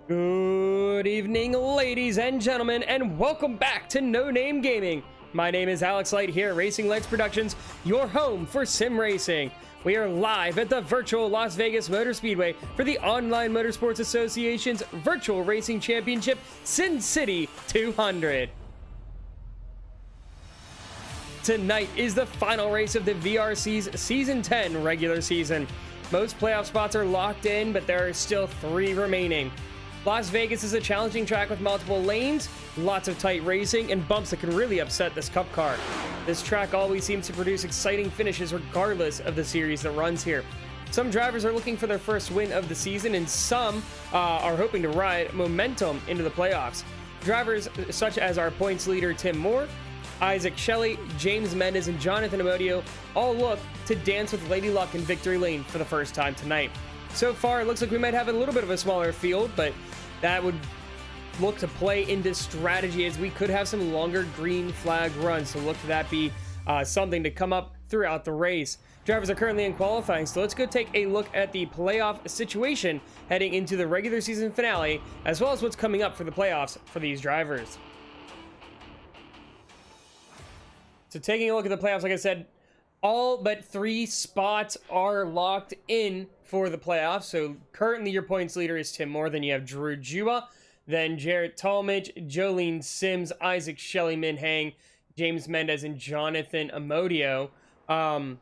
Good evening, ladies and gentlemen, and welcome back to No Name Gaming. My name is Alex Light here at Racing Lights Productions, your home for sim racing. We are live at the virtual Las Vegas Motor Speedway for the Online Motorsports Association's Virtual Racing Championship Sin City 200. Tonight is the final race of the VRC's Season 10 regular season. Most playoff spots are locked in, but there are still 3 remaining. Las Vegas is a challenging track with multiple lanes, lots of tight racing, and bumps that can really upset this cup car. This track always seems to produce exciting finishes regardless of the series that runs here. Some drivers are looking for their first win of the season, and some are hoping to ride momentum into the playoffs. Drivers such as our points leader Tim Moore, Isaac Shelley, James Mendez, and Jonathan Amodio all look to dance with Lady Luck in victory lane for the first time tonight. So far, it looks like we might have a little bit of a smaller field, but that would look to play into strategy as we could have some longer green flag runs. So look to that be something to come up throughout the race. Drivers are currently in qualifying, so let's go take a look at the playoff situation heading into the regular season finale, as well as what's coming up for the playoffs for these drivers. So taking a look at the playoffs, like I said, all but 3 spots are locked in for the playoffs. So currently your points leader is Tim Moore. Then you have Drew Juba, then Jarrett Talmadge, Jolene Sims, Isaac Shelley Minhang, James Mendez, and Jonathan Amodio. And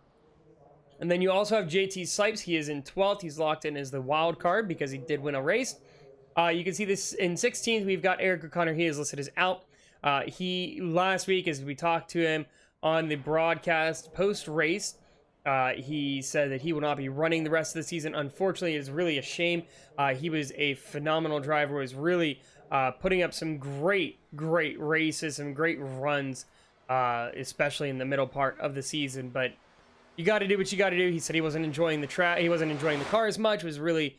then you also have JT Sipes. He is in 12th. He's locked in as the wild card because he did win a race. You can see this in 16th. We've got Eric O'Connor. He is listed as out. He last week, as we talked to him on the broadcast post-race, he said that he will not be running the rest of the season. Unfortunately, it is really a shame. He was a phenomenal driver, was really putting up some great races, some great runs, especially in the middle part of the season. But you got to do what you got to do. He said he wasn't enjoying the track. He wasn't enjoying the car as much. Was really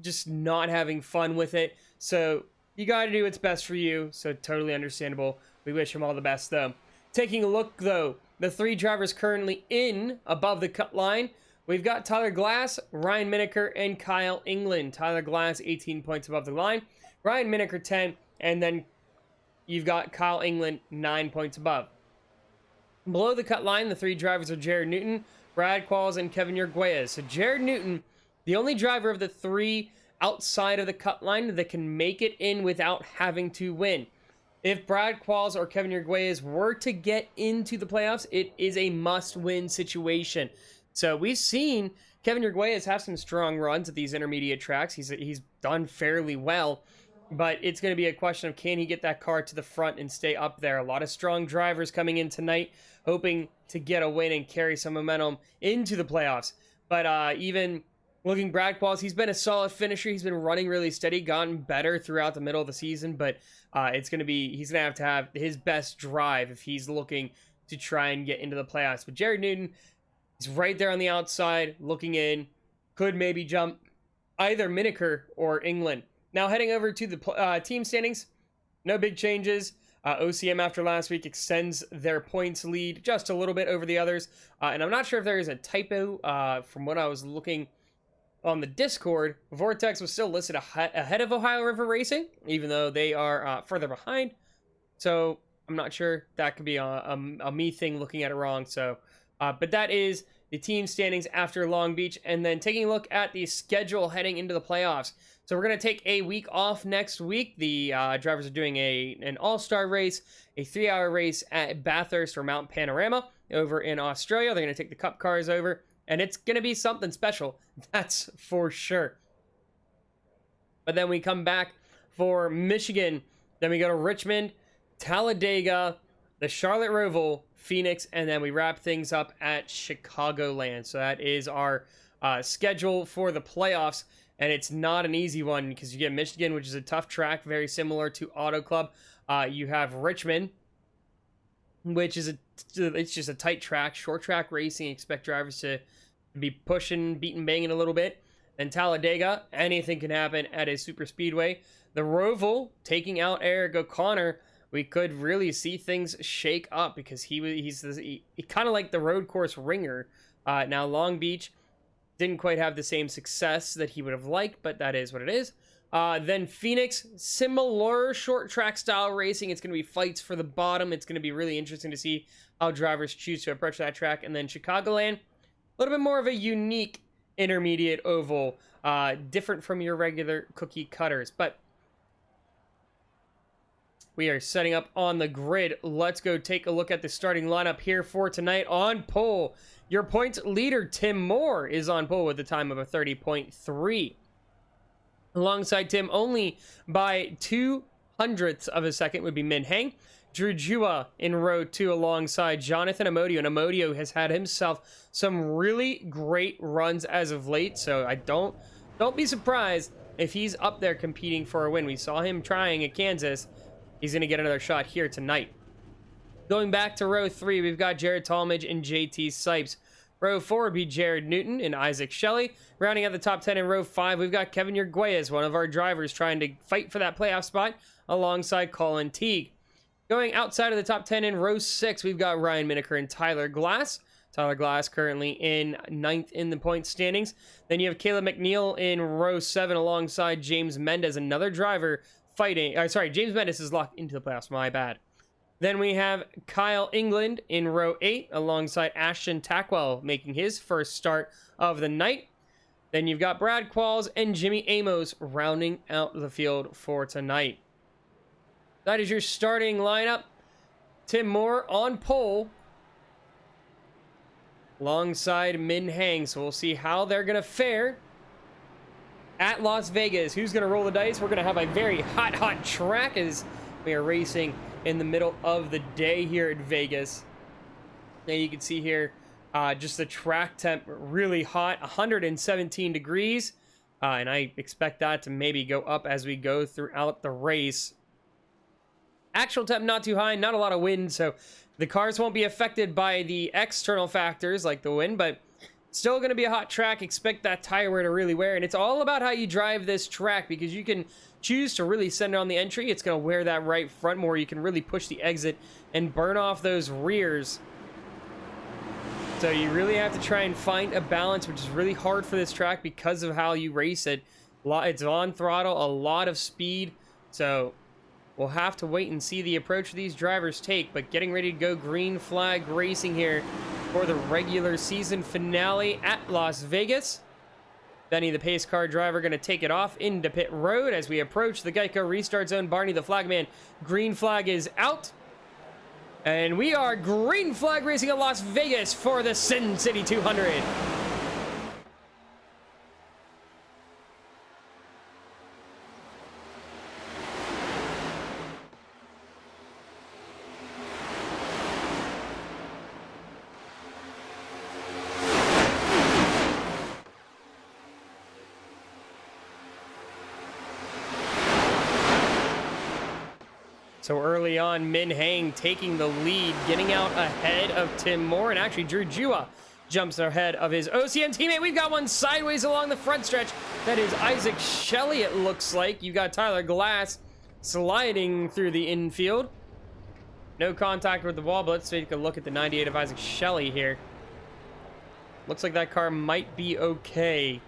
just not having fun with it. So you got to do what's best for you. So totally understandable. We wish him all the best, though. Taking a look, though, the 3 drivers currently in above the cut line, we've got Tyler Glass, Ryan Mineker, and Kyle England. Tyler Glass, 18 points above the line. Ryan Mineker, 10. And then you've got Kyle England, 9 points above. Below the cut line, the 3 drivers are Jared Newton, Brad Qualls, and Kevin Yerguez. So Jared Newton, the only driver of the 3 outside of the cut line that can make it in without having to win. If Brad Qualls or Kevin Yerguez were to get into the playoffs, it is a must-win situation. So we've seen Kevin Yerguez have some strong runs at these intermediate tracks. He's done fairly well, but it's going to be a question of can he get that car to the front and stay up there. A lot of strong drivers coming in tonight, hoping to get a win and carry some momentum into the playoffs. But even looking Brad Qualls, he's been a solid finisher. He's been running really steady, gotten better throughout the middle of the season, but he's going to have his best drive if he's looking to try and get into the playoffs. But Jared Newton is right there on the outside, looking in, could maybe jump either Mineker or England. Now heading over to the team standings, no big changes. OCM after last week extends their points lead just a little bit over the others. And I'm not sure if there is a typo from what I was looking on the Discord. Vortex was still listed ahead of Ohio River Racing, even though they are further behind. So I'm not sure. That could be a me thing looking at it wrong. So, but that is the team standings after Long Beach. And then taking a look at the schedule heading into the playoffs. So we're going to take a week off next week. The drivers are doing an all-star race, a 3-hour race at Bathurst or Mount Panorama over in Australia. They're going to take the cup cars over. And it's going to be something special, that's for sure. But then we come back for Michigan. Then we go to Richmond, Talladega, the Charlotte Roval, Phoenix, and then we wrap things up at Chicagoland. So that is our schedule for the playoffs. And it's not an easy one because you get Michigan, which is a tough track, very similar to Auto Club. You have Richmond, which is it's just a tight track, short track racing. Expect drivers to be pushing, beating, banging a little bit. And Talladega, anything can happen at a super speedway. The Roval taking out Eric O'Connor, we could really see things shake up because he's kind of like the road course ringer. Now Long Beach didn't quite have the same success that he would have liked, but that is what it is. Then Phoenix, similar short track style racing. It's going to be fights for the bottom. It's going to be really interesting to see how drivers choose to approach that track. And then Chicagoland, a little bit more of a unique intermediate oval, different from your regular cookie cutters. But we are setting up on the grid. Let's go take a look at the starting lineup here for tonight. On pole, your points leader, Tim Moore, is on pole with a time of a 30.3. Alongside Tim, only by 0.02 of a second, would be Min Heng. Drew Jua in row 2 alongside Jonathan Amodio. And Amodio has had himself some really great runs as of late, so don't be surprised if he's up there competing for a win. We saw him trying at Kansas. He's going to get another shot here tonight. Going back to row 3, we've got Jared Talmadge and JT Sipes. Row 4 would be Jared Newton and Isaac Shelley. Rounding out the top 10 in row 5, we've got Kevin Yerguez, one of our drivers, trying to fight for that playoff spot alongside Colin Teague. Going outside of the top 10 in row 6, we've got Ryan Miniker and Tyler Glass. Tyler Glass currently in 9th in the point standings. Then you have Caleb McNeil in row 7 alongside James Mendez, another driver fighting. James Mendez is locked into the playoffs, my bad. Then we have Kyle England in row 8 alongside Ashton Tackwell making his first start of the night. Then you've got Brad Qualls and Jimmy Amos rounding out the field for tonight. That is your starting lineup. Tim Moore on pole alongside Min Heng. So we'll see how they're going to fare at Las Vegas. Who's going to roll the dice? We're going to have a very hot track as we are racing in the middle of the day here at Vegas. Now you can see here just the track temp really hot, 117 degrees. And I expect that to maybe go up as we go throughout the race. Actual temp not too high, not a lot of wind, so the cars won't be affected by the external factors like the wind, but still going to be a hot track. Expect that tire wear to really wear, and it's all about how you drive this track, because you can choose to really send it on the entry. It's going to wear that right front more. You can really push the exit and burn off those rears. So you really have to try and find a balance, which is really hard for this track because of how you race it. It's on throttle, a lot of speed, so we'll have to wait and see the approach these drivers take, but getting ready to go green flag racing here for the regular season finale at Las Vegas. Benny, the pace car driver, going to take it off into pit road as we approach the Geico restart zone. Barney, the flagman, green flag is out. And we are green flag racing at Las Vegas for the Sin City 200. So early on, Min Heng taking the lead, getting out ahead of Tim Moore, and actually Drew Jua jumps ahead of his OCM teammate. We've got one sideways along the front stretch. That is Isaac Shelley, it looks like. You've got Tyler Glass sliding through the infield. No contact with the wall, but let's take a look at the 98 of Isaac Shelley here. Looks like that car might be okay.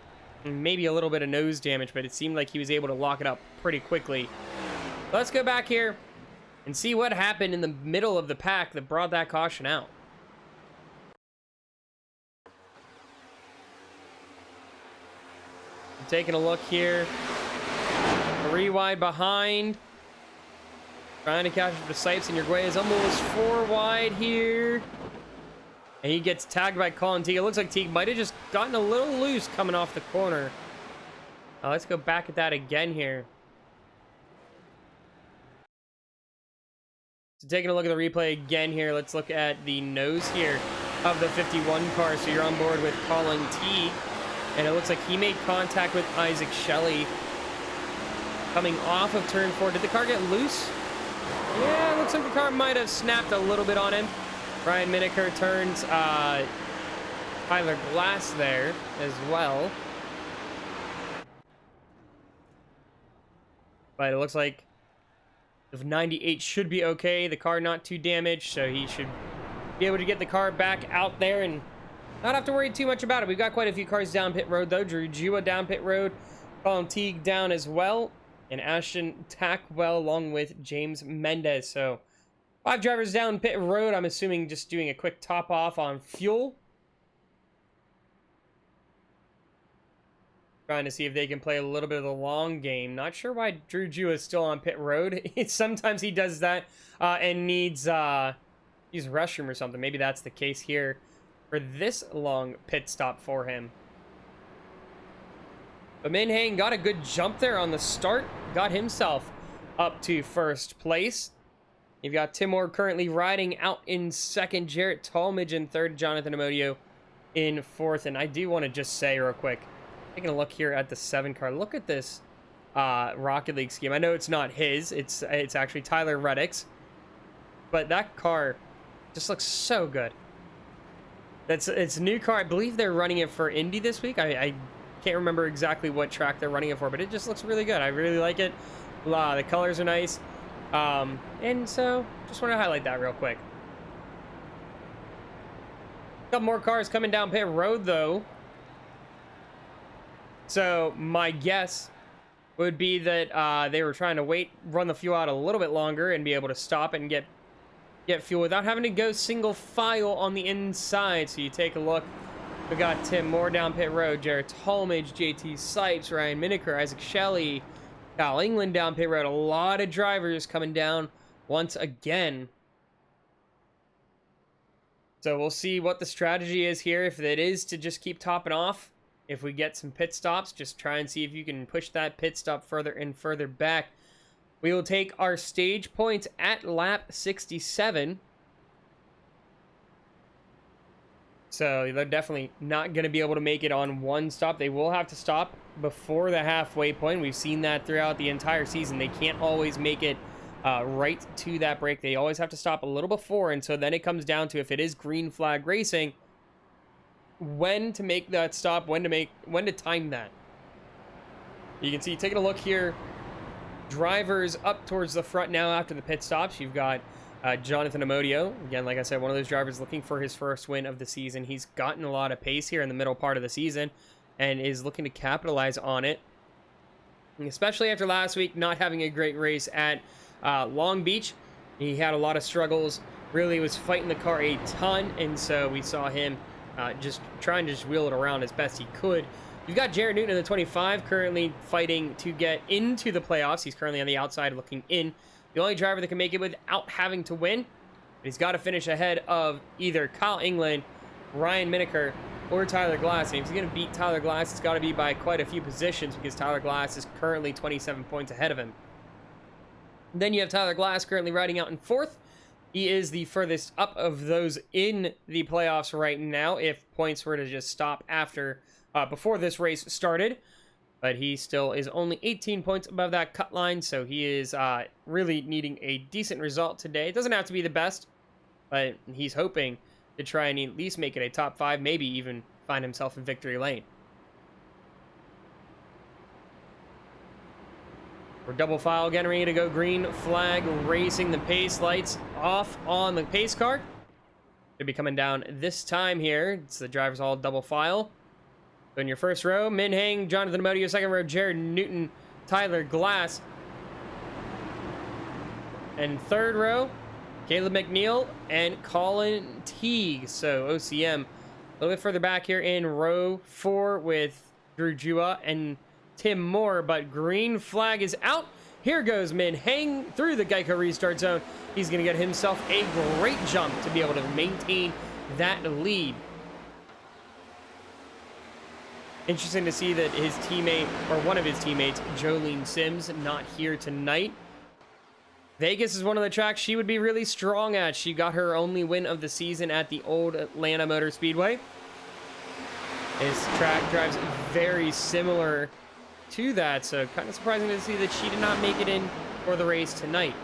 Maybe a little bit of nose damage, but it seemed like he was able to lock it up pretty quickly. Let's go back here and see what happened in the middle of the pack that brought that caution out. I'm taking a look here. 3 wide behind. Trying to catch up to Sipes, and Yerguez almost 4 wide here. And he gets tagged by Colin Teague. It looks like Teague might have just gotten a little loose coming off the corner. Let's go back at that again here. So taking a look at the replay again here, let's look at the nose here of the 51 car. So you're on board with Colin Teague, and it looks like he made contact with Isaac Shelley coming off of turn 4. Did the car get loose? Yeah, it looks like the car might have snapped a little bit on him. Ryan Miniker turns Tyler Glass there as well. But it looks like the 98 should be okay. The car not too damaged, so he should be able to get the car back out there and not have to worry too much about it. We've got quite a few cars down pit road, though. Drew Jua down pit road. Colin Teague down as well. And Ashton Tackwell along with James Mendez. So 5 drivers down pit road. I'm assuming just doing a quick top off on fuel. Trying to see if they can play a little bit of the long game. Not sure why Drew Jua is still on pit road. Sometimes he does that and needs use restroom or something. Maybe that's the case here for this long pit stop for him. But Min Heng got a good jump there on the start. Got himself up to first place. You've got Timor currently riding out in second. Jarrett Talmadge in third. Jonathan Amodio in fourth. And I do want to just say real quick, taking a look here at the 7 car. Look at this Rocket League scheme. I know it's not his. It's actually Tyler Reddick's. But that car just looks so good. It's a new car. I believe they're running it for Indy this week. I can't remember exactly what track they're running it for, but it just looks really good. I really like it. The colors are nice. And so just want to highlight that real quick. A couple more cars coming down pit road though. So my guess would be that they were trying to run the fuel out a little bit longer and be able to stop and get fuel without having to go single file on the inside. So you take a look. We got Tim Moore down pit road, Jarrett Talmadge, JT Sipes, Ryan Miniker, Isaac Shelley, Kyle England down pit road. A lot of drivers coming down once again. So we'll see what the strategy is here. If it is to just keep topping off, if we get some pit stops, just try and see if you can push that pit stop further and further back. We will take our stage points at lap 67. So they're definitely not going to be able to make it on one stop. They will have to stop before the halfway point. We've seen that throughout the entire season. They can't always make it right to that break. They always have to stop a little before. And so then it comes down to, if it is green flag racing, when to make that stop, when to time that. You can see, taking a look here, drivers up towards the front now after the pit stops. You've got Jonathan Amodio. Again, like I said, one of those drivers looking for his first win of the season. He's gotten a lot of pace here in the middle part of the season and is looking to capitalize on it. And especially after last week not having a great race at Long Beach. He had a lot of struggles, really was fighting the car a ton, and so we saw him just trying to just wheel it around as best he could. You've got Jared Newton in the 25 currently fighting to get into the playoffs. He's currently on the outside looking in. The only driver that can make it without having to win. But he's got to finish ahead of either Kyle England, Ryan Miniker, or Tyler Glass. And if he's going to beat Tyler Glass, it's got to be by quite a few positions, because Tyler Glass is currently 27 points ahead of him. And then you have Tyler Glass currently riding out in fourth. He is the furthest up of those in the playoffs right now, if points were to just stop after before this race started. But he still is only 18 points above that cut line, so he is really needing a decent result today. It doesn't have to be the best, but he's hoping to try and at least make it a top 5, maybe even find himself in victory lane. We're double file again, ready to go green flag racing. The pace lights off on the pace car. Should be coming down this time here. It's the drivers all double file. So in your first row, Min Heng, Jonathan Amodio. Second row, Jared Newton, Tyler Glass. And third row, Caleb McNeil and Colin Teague. So OCM a little bit further back here in row 4 with Drew Jua and Tim Moore. But green flag is out. Here goes Min Heng through the Geico restart zone. He's going to get himself a great jump to be able to maintain that lead. Interesting to see that his teammate, or one of his teammates, Jolene Sims, not here tonight. Vegas is one of the tracks she would be really strong at. She got her only win of the season at the old Atlanta Motor Speedway. This track drives very similar to that, so kind of surprising to see that she did not make it in for the race tonight.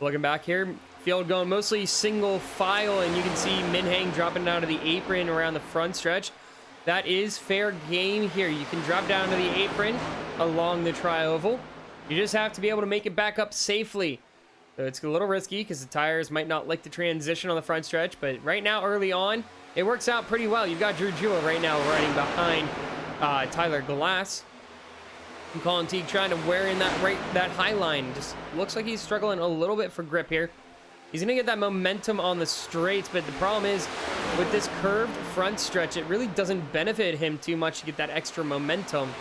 Looking back here, field going mostly single file, and you can see Min Heng dropping down to the apron around the front stretch. That is fair game here. You can drop down to the apron along the tri-oval. You just have to be able to make it back up safely. So it's a little risky because the tires might not like the transition on the front stretch, but right now, early on, it works out pretty well. You've got Drew Jua right now riding behind Tyler Glass. And Colin Teague trying to wear in that high line. Just looks like he's struggling a little bit for grip here. He's going to get that momentum on the straights, but the problem is with this curved front stretch, it really doesn't benefit him too much to get that extra momentum.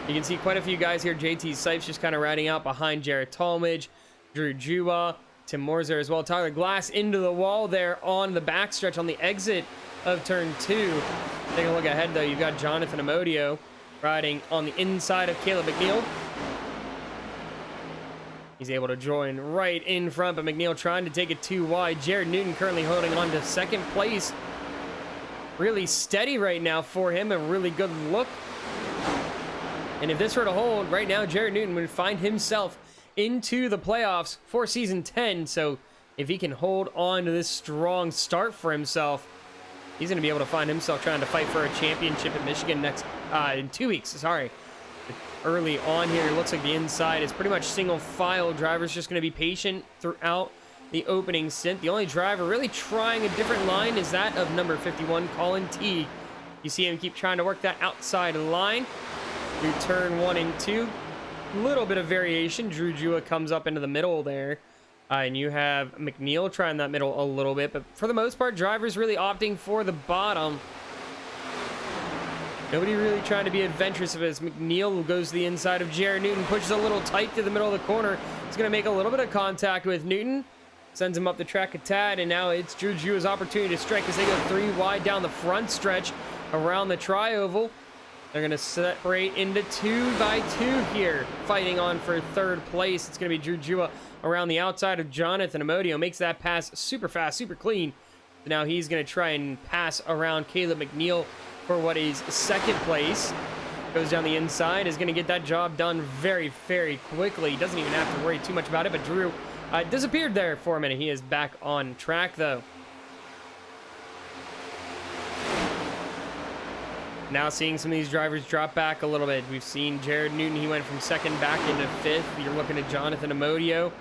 You can see quite a few guys here. JT Sipes just kind of riding out behind Jared Talmadge, Drew Jua, Tim Morzer as well. Tyler Glass into the wall there on the backstretch on the exit of turn 2. Take a look ahead, though. You've got Jonathan Amodio riding on the inside of Caleb McNeil. He's able to join right in front, but McNeil trying to take it too wide. Jared Newton currently holding on to second place. Really steady right now for him. A really good look. And if this were to hold, right now, Jared Newton would find himself into the playoffs for Season 10. So if he can hold on to this strong start for himself, he's going to be able to find himself trying to fight for a championship in Michigan in 2 weeks. Sorry. Early on here, it looks like the inside is pretty much single file. Driver's just going to be patient throughout the opening stint. The only driver really trying a different line is that of number 51, Colin Teague. You see him keep trying to work that outside line through turn 1 and 2. A little bit of variation. Drew Jua comes up into the middle there. And you have McNeil trying that middle a little bit. But for the most part, drivers really opting for the bottom. Nobody really trying to be adventurous as McNeil goes to the inside of Jared Newton, pushes a little tight to the middle of the corner. He's going to make a little bit of contact with Newton, sends him up the track a tad, and now it's Drew Jua's opportunity to strike as they go 3 wide down the front stretch around the tri-oval. They're going to separate into 2 by 2 here, fighting on for third place. It's going to be Drew Jua around the outside of Jonathan Amodio. Makes that pass super fast, super clean. So now he's going to try and pass around Caleb McNeil for what is second place. Goes down the inside, is going to get that job done very, very quickly. Doesn't even have to worry too much about it, but Drew disappeared there for a minute. He is back on track, though. Now seeing some of these drivers drop back a little bit. We've seen Jared Newton. He went from second back into 5th. You're looking at Jonathan Amodio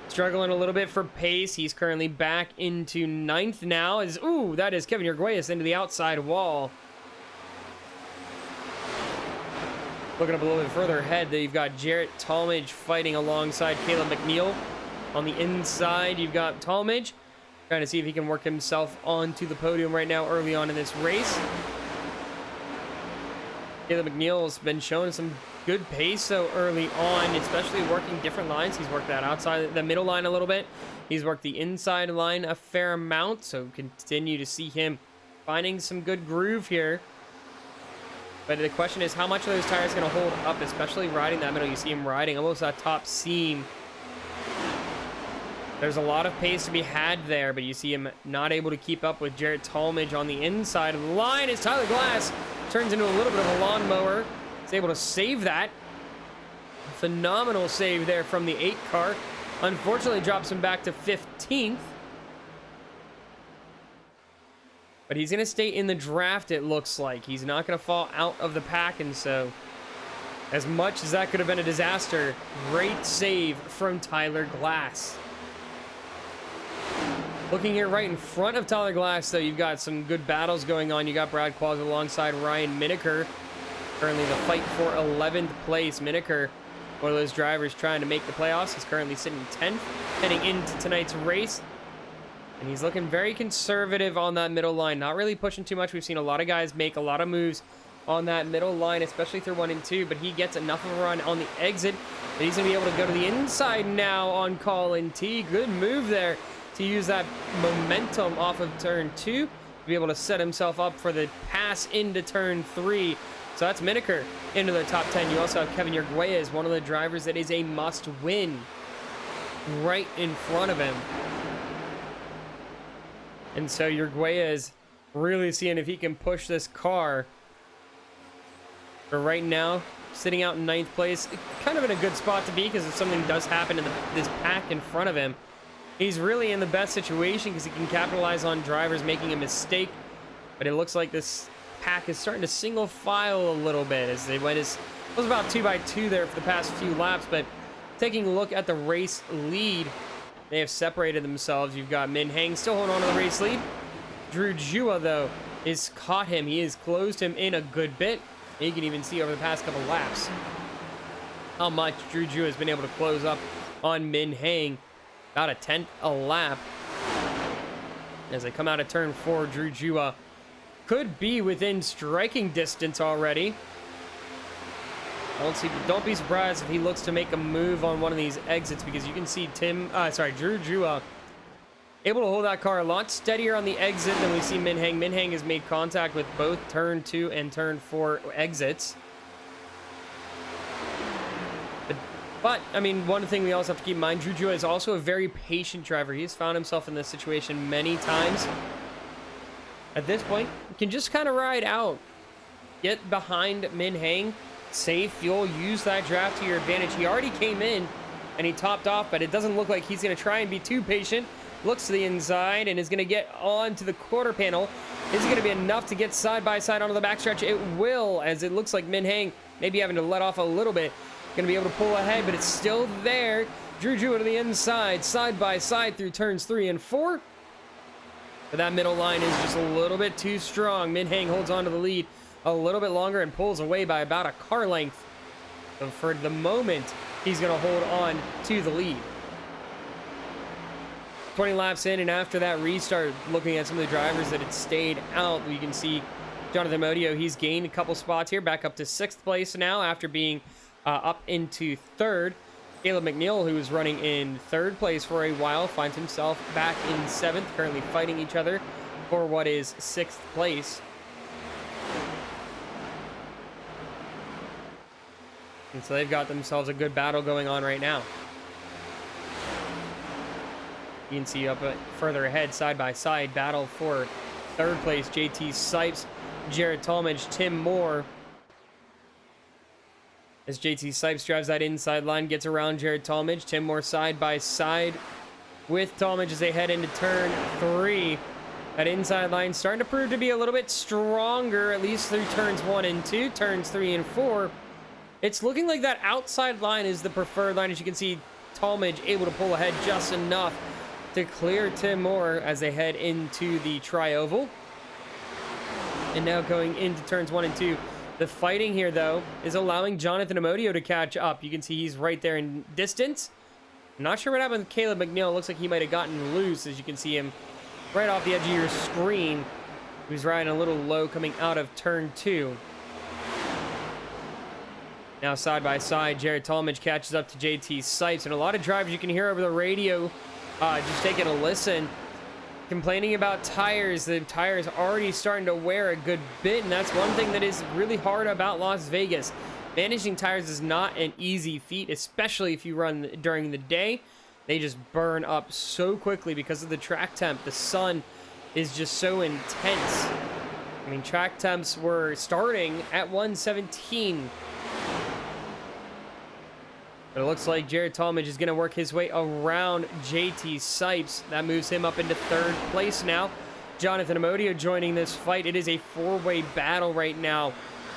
struggling a little bit for pace. He's currently back into 9th now. That is Kevin Arguelles into the outside wall. Looking up a little bit further ahead, you've got Jarrett Talmadge fighting alongside Caleb McNeil. On the inside, you've got Talmadge trying to see if he can work himself onto the podium right now early on in this race. Caleb McNeil's been showing some good pace so early on, especially working different lines. He's worked that outside, the middle line a little bit. He's worked the inside line a fair amount, so continue to see him finding some good groove here. But the question is, how much are those tires going to hold up, especially riding that middle? You see him riding almost that top seam. There's a lot of pace to be had there, but you see him not able to keep up with Jarrett Talmadge on the inside of the line as Tyler Glass turns into a little bit of a lawnmower. He's able to save that. Phenomenal save there from the 8 car. Unfortunately, drops him back to 15th. But he's going to stay in the draft, it looks like. He's not going to fall out of the pack, and so as much as that could have been a disaster, great save from Tyler Glass. Looking here right in front of Tyler Glass, though, you've got some good battles going on. You got Brad Qualls alongside Ryan Miniker. Currently the fight for 11th place. Miniker, one of those drivers trying to make the playoffs. He's currently sitting 10th, heading into tonight's race. And he's looking very conservative on that middle line. Not really pushing too much. We've seen a lot of guys make a lot of moves on that middle line, especially through 1 and 2. But he gets enough of a run on the exit that he's going to be able to go to the inside now on Colin T. Good move there to use that momentum off of turn 2 to be able to set himself up for the pass into turn 3. So that's Miniker into the top 10. You also have Kevin Arguelles, one of the drivers that is a must-win, right in front of him. And so Arguelles really seeing if he can push this car. But right now, sitting out in 9th place, kind of in a good spot to be, because if something does happen in this pack in front of him, he's really in the best situation because he can capitalize on drivers making a mistake. But it looks like this pack is starting to single file a little bit as they went it was about 2 by 2 there for the past few laps. But taking a look at the race lead, they have separated themselves. You've got Min Heng still holding on to the race lead. Drew Jua, though, has caught him. He has closed him in a good bit. You can even see over the past couple laps how much Drew Jua has been able to close up on Min Heng. About a 10th a lap. As they come out of turn 4, Drew Jua could be within striking distance already. Don't be surprised if he looks to make a move on one of these exits, because you can see Drew Jua able to hold that car a lot steadier on the exit than we see Min Heng. Min Heng has made contact with both turn 2 and turn 4 exits. But, I mean, one thing we also have to keep in mind, Drew Jua is also a very patient driver. He's found himself in this situation many times. At this point, you can just kind of ride out. Get behind Min Heng, save fuel, use that draft to your advantage. He already came in and he topped off, but it doesn't look like he's going to try and be too patient. Looks to the inside and is going to get onto the quarter panel. Is it going to be enough to get side by side onto the backstretch? It will, as it looks like Min Heng maybe having to let off a little bit. Going to be able to pull ahead, but it's still there. Drew Jua to the inside, side by side through turns 3 and 4. But that middle line is just a little bit too strong. Min Heng holds on to the lead a little bit longer and pulls away by about a car length. So for the moment, he's going to hold on to the lead. 20 laps in, and after that restart, looking at some of the drivers that had stayed out, we can see Jonathan Modio, he's gained a couple spots here, back up to 6th place now after being up into 3rd. Caleb McNeil, who was running in 3rd place for a while, finds himself back in 7th, currently fighting each other for what is 6th place. And so they've got themselves a good battle going on right now. You can see up further ahead, side by side, battle for 3rd place. JT Sipes, Jared Talmadge, Tim Moore. As JT Sipes drives that inside line, gets around Jared Talmadge. Tim Moore side by side with Talmadge as they head into turn 3. That inside line starting to prove to be a little bit stronger, at least through turns 1 and 2. Turns 3 and 4, it's looking like that outside line is the preferred line. As you can see, Talmadge able to pull ahead just enough to clear Tim Moore as they head into the tri-oval. And now going into turns 1 and 2. The fighting here, though, is allowing Jonathan Amodio to catch up. You can see he's right there in distance. I'm not sure what happened with Caleb McNeil. It looks like he might have gotten loose, as you can see him right off the edge of your screen. He was riding a little low coming out of turn 2. Now side by side, Jared Talmadge catches up to JT Sipes. And a lot of drivers you can hear over the radio just taking a listen, complaining about tires. The tires already starting to wear a good bit, and that's one thing that is really hard about Las Vegas. Managing tires is not an easy feat, especially if you run during the day. They just burn up so quickly because of the track temp. The sun is just so intense. I mean, track temps were starting at 117. But it looks like Jared Talmadge is going to work his way around JT Sipes. That moves him up into 3rd place now. Jonathan Amodio joining this fight. It is a 4-way battle right now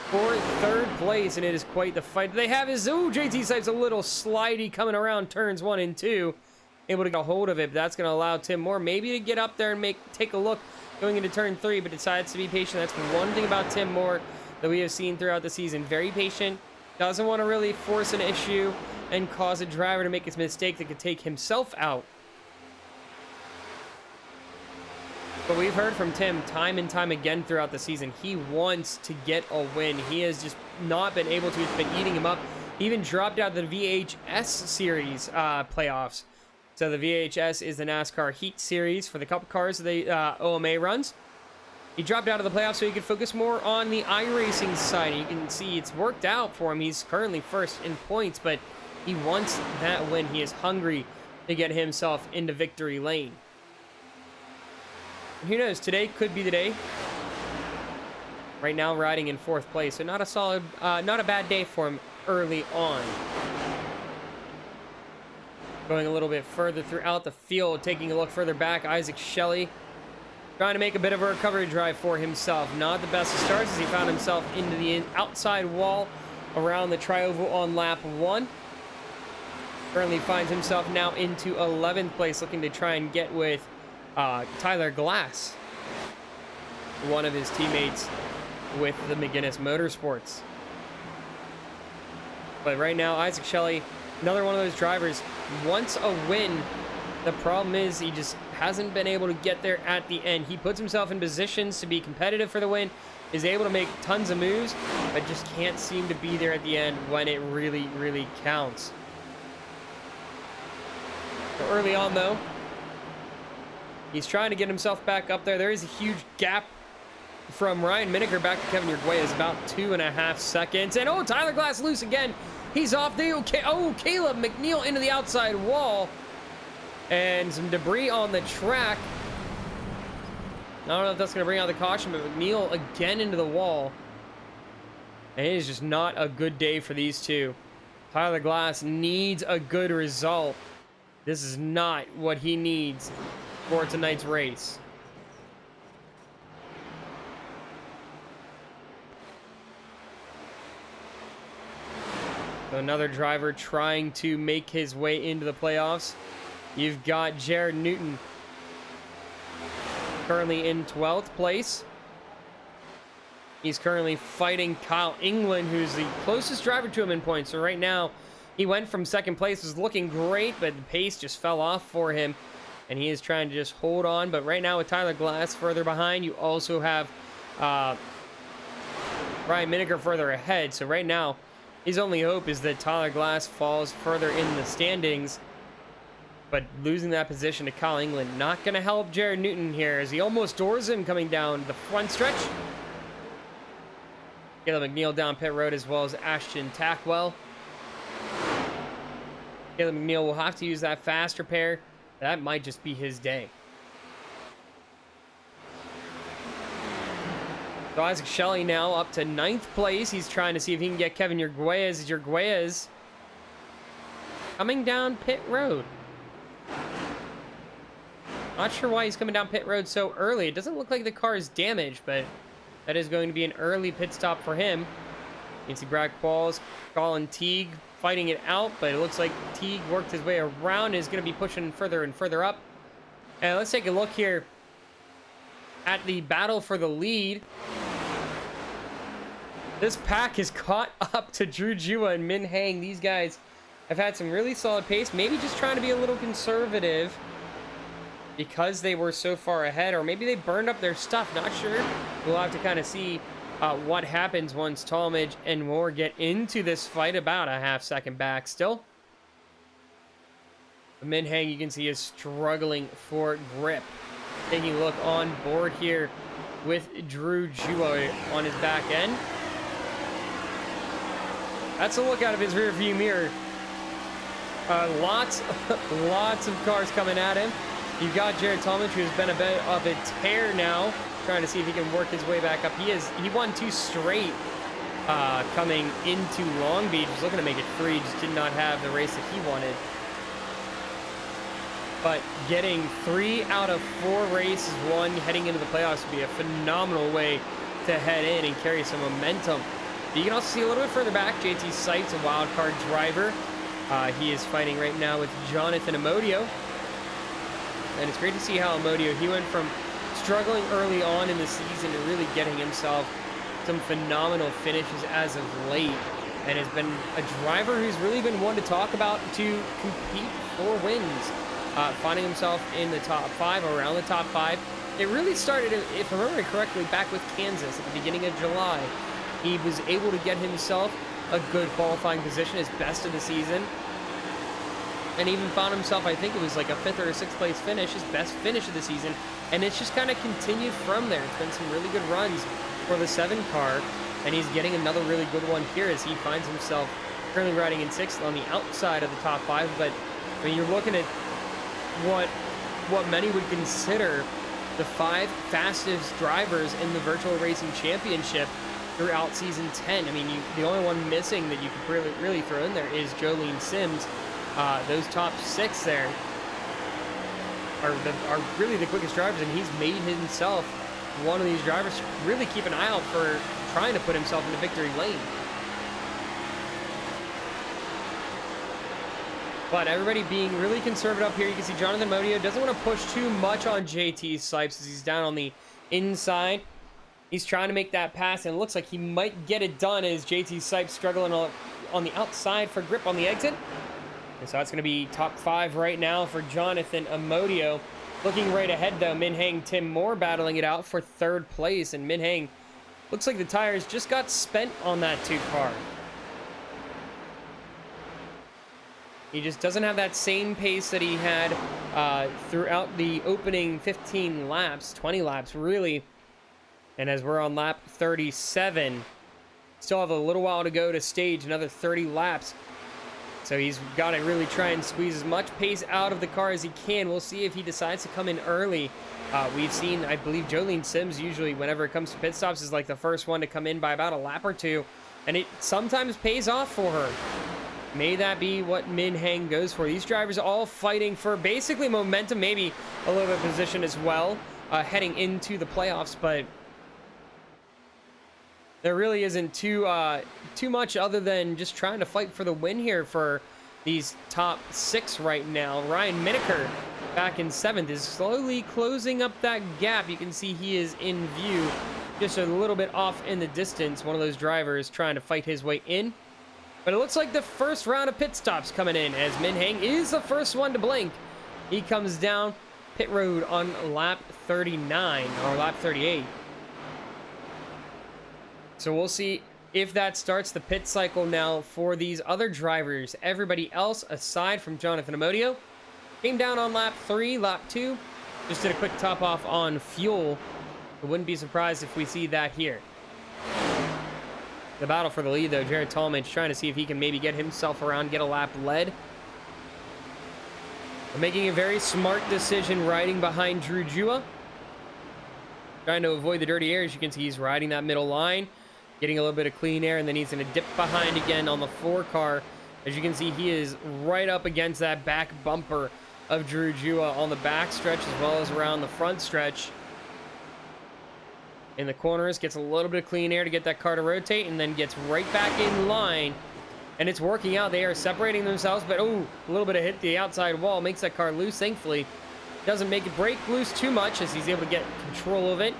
for 3rd place, and it is quite the fight. They have his, JT Sipes a little slidey coming around turns 1 and 2. Able to get a hold of it, but that's going to allow Tim Moore maybe to get up there and take a look going into turn 3, but decides to be patient. That's one thing about Tim Moore that we have seen throughout the season. Very patient. Doesn't want to really force an issue and cause a driver to make a mistake that could take himself out. But we've heard from Tim time and time again throughout the season. He wants to get a win. He has just not been able to. It's been eating him up. He even dropped out of the VHS series playoffs. So the VHS is the NASCAR Heat Series for the Cup cars the OMA runs. He dropped out of the playoffs so he could focus more on the iRacing side. You can see it's worked out for him. He's currently 1st in points, but he wants that win. He is hungry to get himself into victory lane. And who knows, today could be the day. Right now riding in 4th place, so not a bad day for him early on. Going a little bit further throughout the field, taking a look further back, Isaac Shelley trying to make a bit of a recovery drive for himself. Not the best of starts as he found himself into the outside wall around the tri-oval on lap 1. Currently finds himself now into 11th place, looking to try and get with Tyler Glass. one of his teammates with the McGuinness Motorsports. But right now, Isaac Shelley, another one of those drivers, wants a win. The problem is he just hasn't been able to get there at the end. He puts himself in positions to be competitive for the win, is able to make tons of moves, but just can't seem to be there at the end when it really, really counts. So early on, though, he's trying to get himself back up there. There is a huge gap from Ryan Miniker back to Kevin Urguez, about 2.5 seconds. And oh, Tyler Glass loose again. He's off the Caleb McNeil into the outside wall. And some debris on the track. I don't know if that's going to bring out the caution, but McNeil again into the wall. And it is just not a good day for these two. Tyler Glass needs a good result. This is not what he needs for tonight's race. So another driver trying to make his way into the playoffs. You've got Jared Newton currently in 12th place. He's currently fighting Kyle England, who's the closest driver to him in points. So right now, he went from second place, was looking great, but the pace just fell off for him. And he is trying to just hold on. But right now with Tyler Glass further behind, you also have Ryan Miniker further ahead. So right now, his only hope is that Tyler Glass falls further in the standings. But losing that position to Kyle England not going to help Jared Newton here as he almost doors him coming down the front stretch. Caleb McNeil down pit road as well as Ashton Tackwell. Caleb McNeil will have to use that fast repair. That might just be his day. So Isaac Shelley now up to 9th place. He's trying to see if he can get Kevin Urguez. Urguez coming down pit road. Not sure why he's coming down pit road so early. It doesn't look like the car is damaged, but that is going to be an early pit stop for him. You can see Brad Qualls, Colin Teague fighting it out, but it looks like Teague worked his way around and is going to be pushing further and further up. And let's take a look here at the battle for the lead. This pack is caught up to Drew Jua and Min Hang. These guys have had some really solid pace, maybe just trying to be a little conservative because they were so far ahead, or maybe they burned up their stuff, not sure. We'll have to kind of see what happens once Talmadge and Moore get into this fight, about a half-second back still. The Min Hang, you can see, is struggling for grip. Taking a look on board here with Drew Jua on his back end. That's a look out of his rear view mirror. Lots of cars coming at him. You've got Jared Talmadge, who's been a bit of a tear now, trying to see if he can work his way back up. He won 2 straight coming into Long Beach. Was looking to make it 3, just did not have the race that he wanted. But getting 3 out of 4 races won heading into the playoffs would be a phenomenal way to head in and carry some momentum. But you can also see a little bit further back, JT Sipes, a wild card driver. He is fighting right now with Jonathan Amodio. And it's great to see how Amodio, he went from struggling early on in the season to really getting himself some phenomenal finishes as of late. And has been a driver who's really been one to talk about to compete for wins. Finding himself in the top 5, around the top 5. It really started, if I remember correctly, back with Kansas at the beginning of July. He was able to get himself a good qualifying position, his best of the season. And even found himself, I think it was like a 5th or a 6th place finish, his best finish of the season. And it's just kind of continued from there. It's been some really good runs for the 7 car. And he's getting another really good one here as he finds himself currently riding in 6th on the outside of the top 5. But I mean, you're looking at what many would consider the 5 fastest drivers in the Virtual Racing Championship throughout Season 10. I mean, the only one missing that you could really throw in there is Jolene Sims. Those top 6 there are really the quickest drivers, and he's made himself one of these drivers to really keep an eye out for trying to put himself in the victory lane. But everybody being really conservative up here. You can see Jonathan Amodio doesn't want to push too much on JT Sipes as he's down on the inside. He's trying to make that pass, and it looks like he might get it done as JT Sipes struggling on the outside for grip on the exit. And so that's going to be top 5 right now for Jonathan Amodio. Looking right ahead, though, Min Heng, Tim Moore battling it out for 3rd place. And Min Heng, looks like the tires just got spent on that 2 car. He just doesn't have that same pace that he had throughout the opening 15 laps, 20 laps, really. And as we're on lap 37, still have a little while to go to stage another 30 laps. So he's got to really try and squeeze as much pace out of the car as he can. We'll see if he decides to come in early. We've seen, I believe, Jolene Sims usually, whenever it comes to pit stops, is like the first one to come in by about a lap or 2. And it sometimes pays off for her. May that be what Min Heng goes for. These drivers all fighting for basically momentum, maybe a little bit of position as well, heading into the playoffs. But there really isn't too much other than just trying to fight for the win here for these top 6 right now. Ryan Miniker back in 7th is slowly closing up that gap. You can see he is in view, just a little bit off in the distance. One of those drivers trying to fight his way in. But it looks like the first round of pit stops coming in as Min Heng is the first one to blink. He comes down pit road on lap 39 or lap 38. So we'll see if that starts the pit cycle now for these other drivers. Everybody else, aside from Jonathan Amodio, came down on lap 3, lap 2. Just did a quick top off on fuel. I wouldn't be surprised if we see that here. The battle for the lead, though, Jared Tallmadge trying to see if he can maybe get himself around, get a lap led. But making a very smart decision riding behind Drew Jua. Trying to avoid the dirty air. As you can see, he's riding that middle line, getting a little bit of clean air, and then he's going to dip behind again on the 4 car. As you can see, he is right up against that back bumper of Drew Jua on the back stretch as well as around the front stretch. In the corners, gets a little bit of clean air to get that car to rotate, and then gets right back in line. And it's working out. They are separating themselves, but oh, a little bit of hit the outside wall makes that car loose, thankfully. Doesn't make it break loose too much as he's able to get control of it.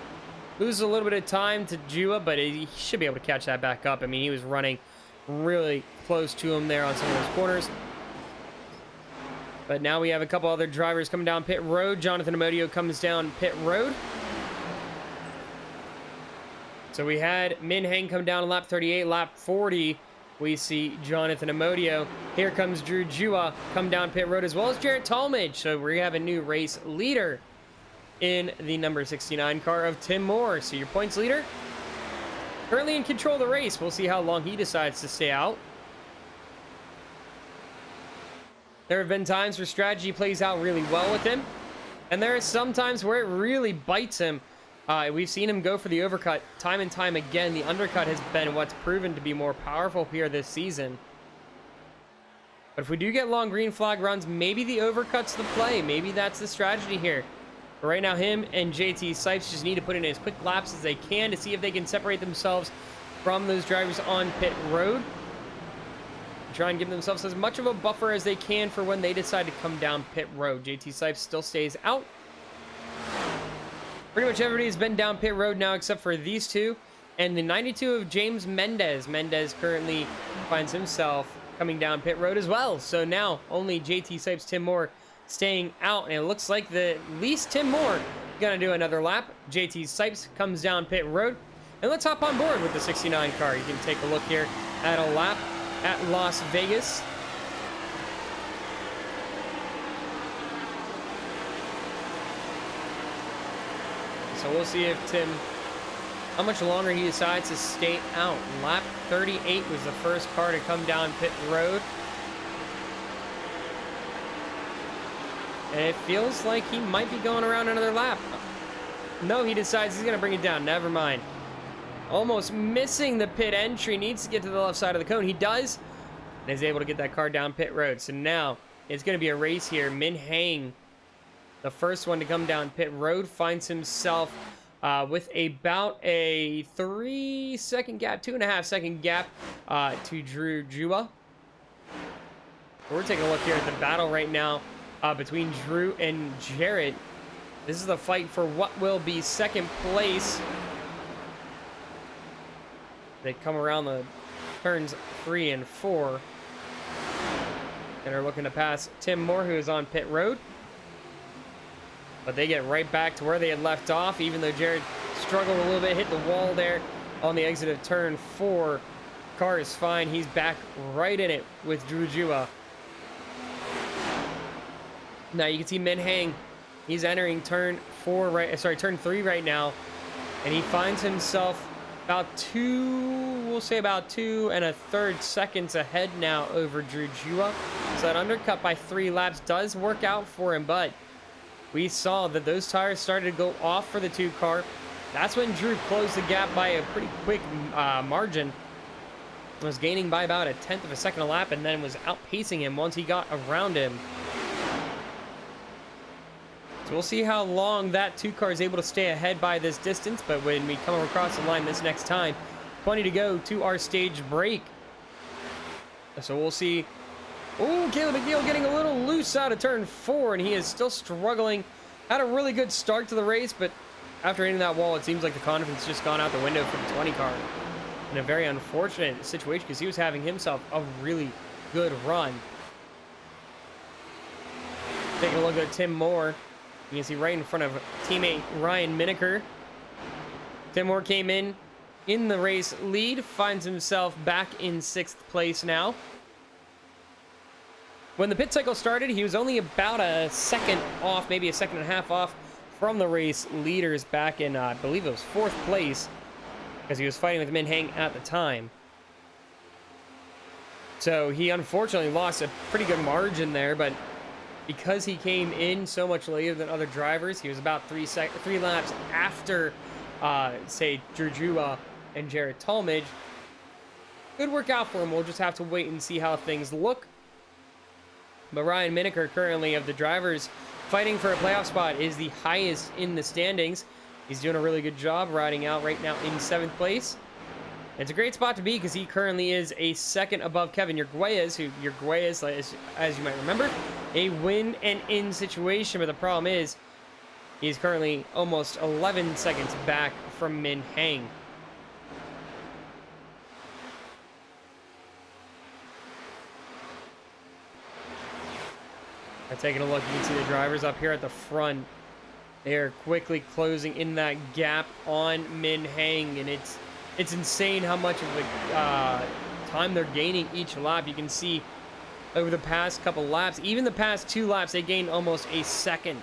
Loses a little bit of time to Jua, but he should be able to catch that back up. I mean, he was running really close to him there on some of those corners. But now we have a couple other drivers coming down pit road. Jonathan Amodio comes down pit road. So we had Min Heng come down on lap 38, lap 40. We see Jonathan Amodio. Here comes Drew Jua come down pit road as well as Jared Tallmadge. So we have a new race leader in the number 69 car of Tim Moore. So your points leader currently in control of the race. We'll see how long he decides to stay out. There have been times where strategy plays out really well with him, and there are some times where it really bites him. We've seen him go for the overcut time and time again. The undercut has been what's proven to be more powerful here this season. But if we do get long green flag runs, maybe the overcut's the play. Maybe that's the strategy here. But right now, him and JT Sipes just need to put in as quick laps as they can to see if they can separate themselves from those drivers on pit road. Try and give themselves as much of a buffer as they can for when they decide to come down pit road. JT Sipes still stays out. Pretty much everybody's been down pit road now except for these two. And the 92 of James Mendez. Mendez currently finds himself coming down pit road as well. So now only JT Sipes, Tim Moore staying out. And it looks like at least Tim Moore going to do another lap. JT Sipes comes down pit road. And let's hop on board with the 69 car. You can take a look here at a lap at Las Vegas. So we'll see if how much longer he decides to stay out. Lap 38 was the first car to come down pit road. And it feels like he might be going around another lap. No, he decides he's going to bring it down. Never mind. Almost missing the pit entry. Needs to get to the left side of the cone. He does. And is able to get that car down pit road. So now it's going to be a race here. Min Heng, the first one to come down pit road, finds himself with about a 3-second gap, 2.5-second gap to Drew Jua. We're taking a look here at the battle right now between Drew and Jared. This is the fight for what will be second place. They come around the turns 3 and 4 and are looking to pass Tim Moore, who is on pit road. But they get right back to where they had left off, even though Jared struggled a little bit, hit the wall there on the exit of turn 4. Car is fine. He's back right in it with Drew Jua. Now you can see Min Hang. He's entering turn 3 right now, and he finds himself about 2 2.33 seconds ahead now over Drew Jua. So that undercut by 3 laps does work out for him, but we saw that those tires started to go off for the 2 car. That's when Drew closed the gap by a pretty quick margin. Was gaining by about 1/10 of a second a lap, and then was outpacing him once he got around him. So we'll see how long that 2 car is able to stay ahead by this distance, but when we come across the line this next time, plenty to go to our stage break. So we'll see. Oh, Caleb McNeil getting a little loose out of turn 4, and he is still struggling. Had a really good start to the race, but after hitting that wall, it seems like the confidence just gone out the window for the 20 car. In a very unfortunate situation, because he was having himself a really good run. Taking a look at Tim Moore. You can see right in front of teammate Ryan Miniker. Tim Moore came in the race lead, finds himself back in 6th place now. When the pit cycle started, he was only about a second off, maybe a second and a half off from the race leaders back in, I believe it was 4th place, because he was fighting with Min Hang at the time. So he unfortunately lost a pretty good margin there, but because he came in so much later than other drivers, he was about 3 laps after, say, Drew Jua and Jared Talmadge. Could work out for him. We'll just have to wait and see how things look. But Ryan Miniker, currently of the drivers fighting for a playoff spot, is the highest in the standings. He's doing a really good job riding out right now in 7th place. It's a great spot to be because he currently is a second above Kevin Urguez, who Urguez, as you might remember, a win and in situation. But the problem is he's currently almost 11 seconds back from Min Hang. Taking a look, you can see the drivers up here at the front. They are quickly closing in that gap on Min Hang, and it's insane how much of the time they're gaining each lap. You can see over the past couple laps, even the past 2 laps, they gained almost a second.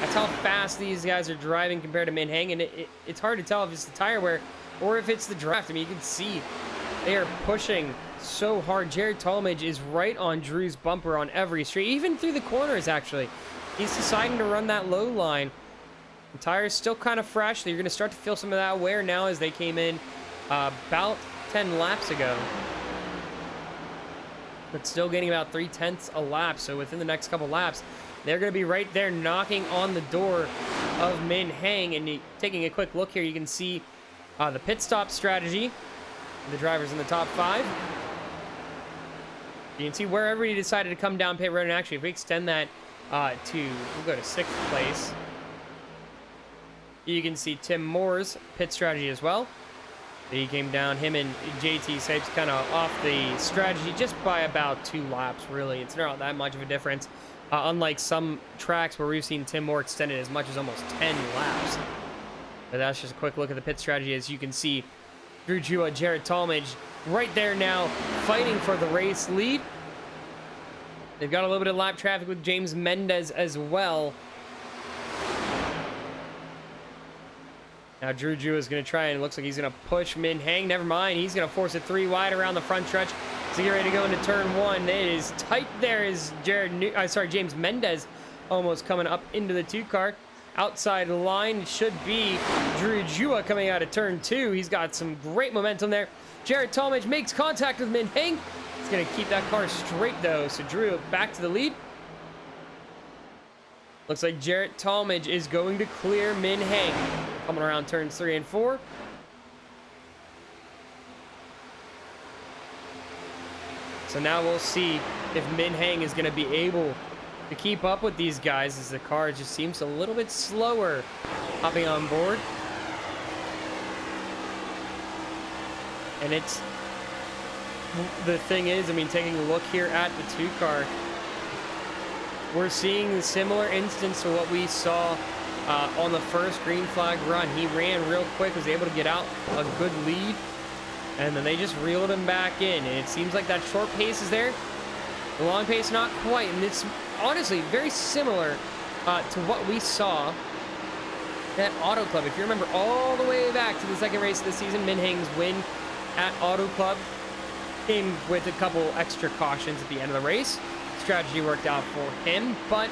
That's how fast these guys are driving compared to Min Hang, and it's hard to tell if it's the tire wear or if it's the draft. I mean, you can see they are pushing so hard. Jared Talmadge is right on Drew's bumper on every straight, even through the corners, actually. He's deciding to run that low line. The tire is still kind of fresh. You're going to start to feel some of that wear now as they came in about 10 laps ago. But still getting about 3/10 a lap. So within the next couple laps, they're going to be right there knocking on the door of Min Hang. And taking a quick look here, you can see the pit stop strategy. The drivers in the top 5. You can see where everybody decided to come down pit road. And actually, if we extend that we'll go to 6th place. You can see Tim Moore's pit strategy as well. He came down, him and JT Sipes kind of off the strategy just by about 2 laps, really. It's not that much of a difference. Unlike some tracks where we've seen Tim Moore extended as much as almost 10 laps. But that's just a quick look at the pit strategy. As you can see, Drew Jua, Jared Talmadge right there now fighting for the race lead. They've got a little bit of lap traffic with James Mendez as well. Now Drew Jua is going to try, and it looks like he's going to push Min Hang. Never mind. He's going to force it 3 wide around the front stretch to get ready to go into turn 1. It is tight there as James Mendez almost coming up into the 2 car. Outside line should be Drew Jua coming out of turn 2. He's got some great momentum there. Jared Talmadge makes contact with Min Hang. He's going to keep that car straight, though. So Drew back to the lead. Looks like Jared Talmadge is going to clear Min Hang. Coming around turns 3 and 4. So now we'll see if Min Hang is going to be able to keep up with these guys, as the car just seems a little bit slower hopping on board. And it's, the thing is, I mean, taking a look here at the 2 car, we're seeing a similar instance to what we saw on the first green flag run. He ran real quick, was able to get out a good lead, and then they just reeled him back in. And it seems like that short pace is there. The long pace, not quite. And it's honestly very similar to what we saw at Auto Club. If you remember all the way back to the second race of the season, Min Heng's win at Auto Club came with a couple extra cautions at the end of the race. Strategy worked out for him, but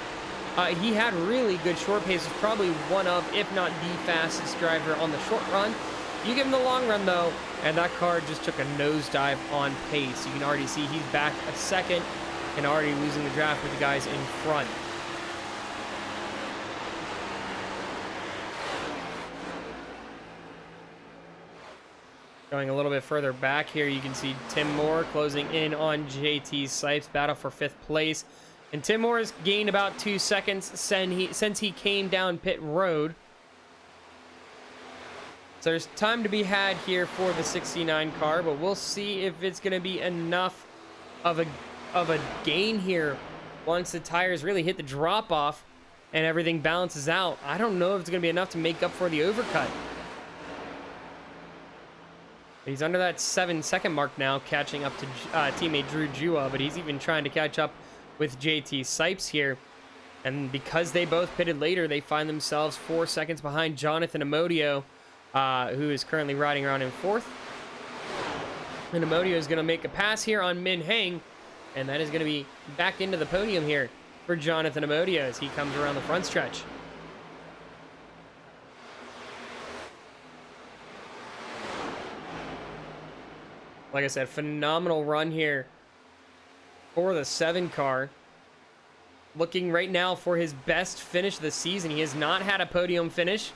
he had really good short pace. Was probably one of, if not the fastest driver on the short run. You give him the long run though, and that car just took a nosedive on pace. You can already see he's back a second and already losing the draft with the guys in front. Going a little bit further back here, you can see Tim Moore closing in on JT Sipes. Battle for 5th place. And Tim Moore has gained about 2 seconds since he came down pit road. So there's time to be had here for the 69 car, but we'll see if it's going to be enough of a gain here once the tires really hit the drop-off and everything balances out. I don't know if it's going to be enough to make up for the overcut. He's under that 7-second mark now, catching up to teammate Drew Jua, but he's even trying to catch up with JT Sipes here. And because they both pitted later, they find themselves 4 seconds behind Jonathan Amodio, who is currently riding around in 4th. And Amodio is going to make a pass here on Min Heng, and that is going to be back into the podium here for Jonathan Amodio as he comes around the front stretch. Like I said, phenomenal run here for the 7 car. Looking right now for his best finish of the season. He has not had a podium finish.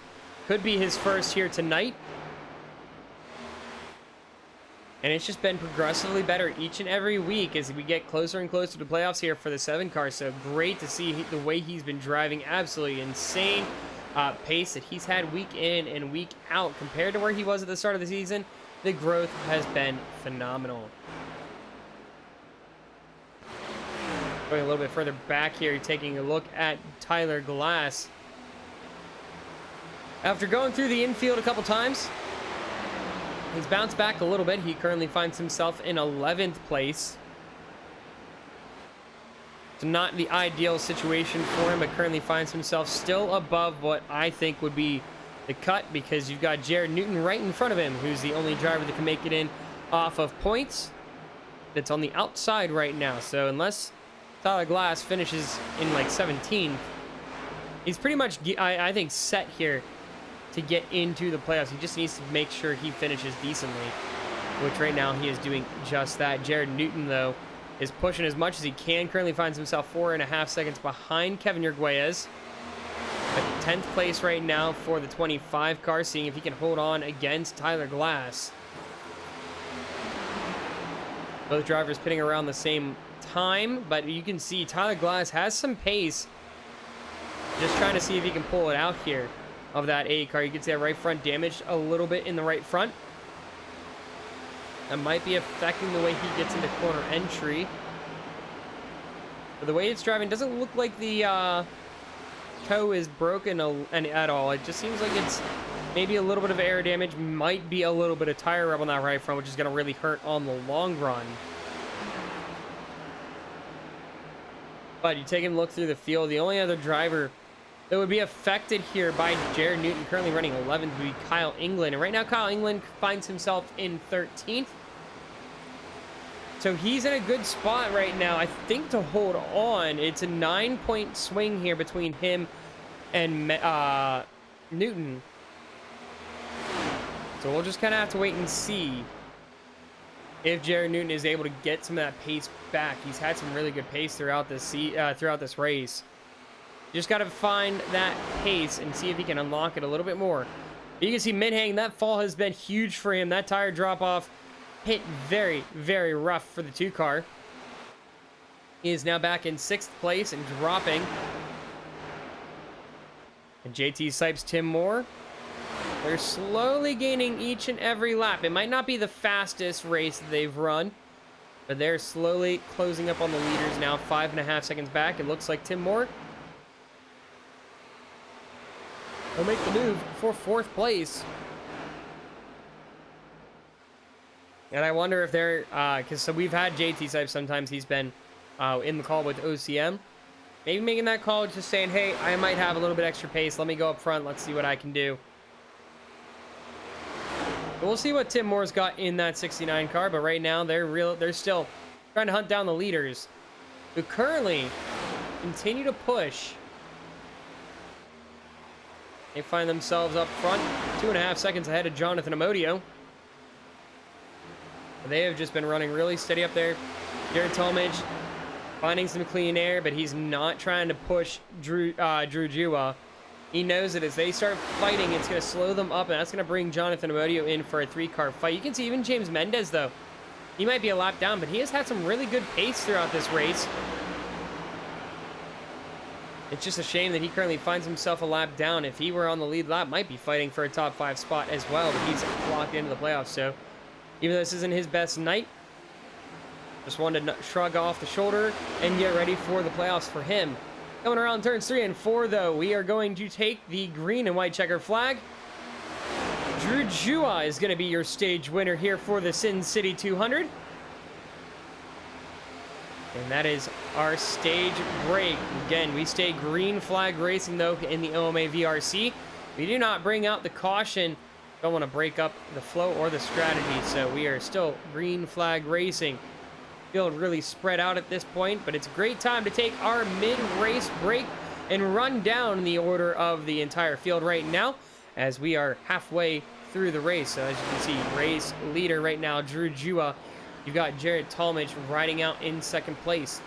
Could be his first here tonight. And it's just been progressively better each and every week as we get closer and closer to playoffs here for the 7 car. So great to see the way he's been driving. Absolutely insane pace that he's had week in and week out compared to where he was at the start of the season. The growth has been phenomenal. Going a little bit further back here, taking a look at Tyler Glass. After going through the infield a couple times, he's bounced back a little bit. He currently finds himself in 11th place. So not the ideal situation for him, but currently finds himself still above what I think would be the cut, because you've got Jared Newton right in front of him, who's the only driver that can make it in off of points. That's on the outside right now. So unless Tyler Glass finishes in like 17th, he's pretty much, I think, set here to get into the playoffs. He just needs to make sure he finishes decently, which right now he is doing just that. Jared Newton, though, is pushing as much as he can. Currently finds himself 4.5 seconds behind Kevin Arguelles. At 10th place right now for the 25 car, seeing if he can hold on against Tyler Glass. Both drivers pitting around the same time, but you can see Tyler Glass has some pace. Just trying to see if he can pull it out here of that A car. You can see that right front damaged a little bit in the right front. That might be affecting the way he gets into corner entry. But the way it's driving doesn't look like the toe is broken at all. It just seems like it's maybe a little bit of air damage, might be a little bit of tire rub on that right front, which is going to really hurt on the long run. But you take a look through the field, the only other driver that would be affected here by Jared Newton, currently running 11th, would be Kyle England. And right now, Kyle England finds himself in 13th. So he's in a good spot right now, I think, to hold on. It's a 9-point swing here between him and Newton. So we'll just kind of have to wait and see if Jared Newton is able to get some of that pace back. He's had some really good pace throughout this race. Just got to find that pace and see if he can unlock it a little bit more. You can see Min Heng, that fall has been huge for him. That tire drop-off hit very, very rough for the 2 car. He is now back in 6th place and dropping. And JT Sipes, Tim Moore They're slowly gaining each and every lap. It might not be the fastest race that they've run, but they're slowly closing up on the leaders now, 5.5 seconds back. It looks like Tim Moore will make the move for 4th place. And I wonder if they're, because so we've had JT Sipes, sometimes he's been in the call with OCM. Maybe making that call, just saying, hey, I might have a little bit extra pace. Let me go up front. Let's see what I can do. But we'll see what Tim Moore's got in that 69 car. But right now, they're still trying to hunt down the leaders, who currently continue to push. They find themselves up front, 2.5 seconds ahead of Jonathan Amodio. They have just been running really steady up there. Jared Talmadge finding some clean air, but he's not trying to push Drew Jua. He knows that as they start fighting, it's going to slow them up, and that's going to bring Jonathan Amodio in for a 3-car fight. You can see even James Mendez, though. He might be a lap down, but he has had some really good pace throughout this race. It's just a shame that he currently finds himself a lap down. If he were on the lead lap, might be fighting for a top 5 spot as well, but he's locked into the playoffs, so even though this isn't his best night, just wanted to shrug off the shoulder and get ready for the playoffs for him. Coming around turns 3 and 4, though, we are going to take the green and white checker flag. Drew Jua is going to be your stage winner here for the Sin City 200. And that is our stage break. Again, we stay green flag racing, though, in the OMA VRC. We do not bring out the caution. Don't want to break up the flow or the strategy, so we are still green flag racing. Field really spread out at this point, but it's a great time to take our mid-race break and run down the order of the entire field right now, as we are halfway through the race. So as you can see, race leader right now, Drew Jua. You've got Jared Talmadge riding out in 2nd place.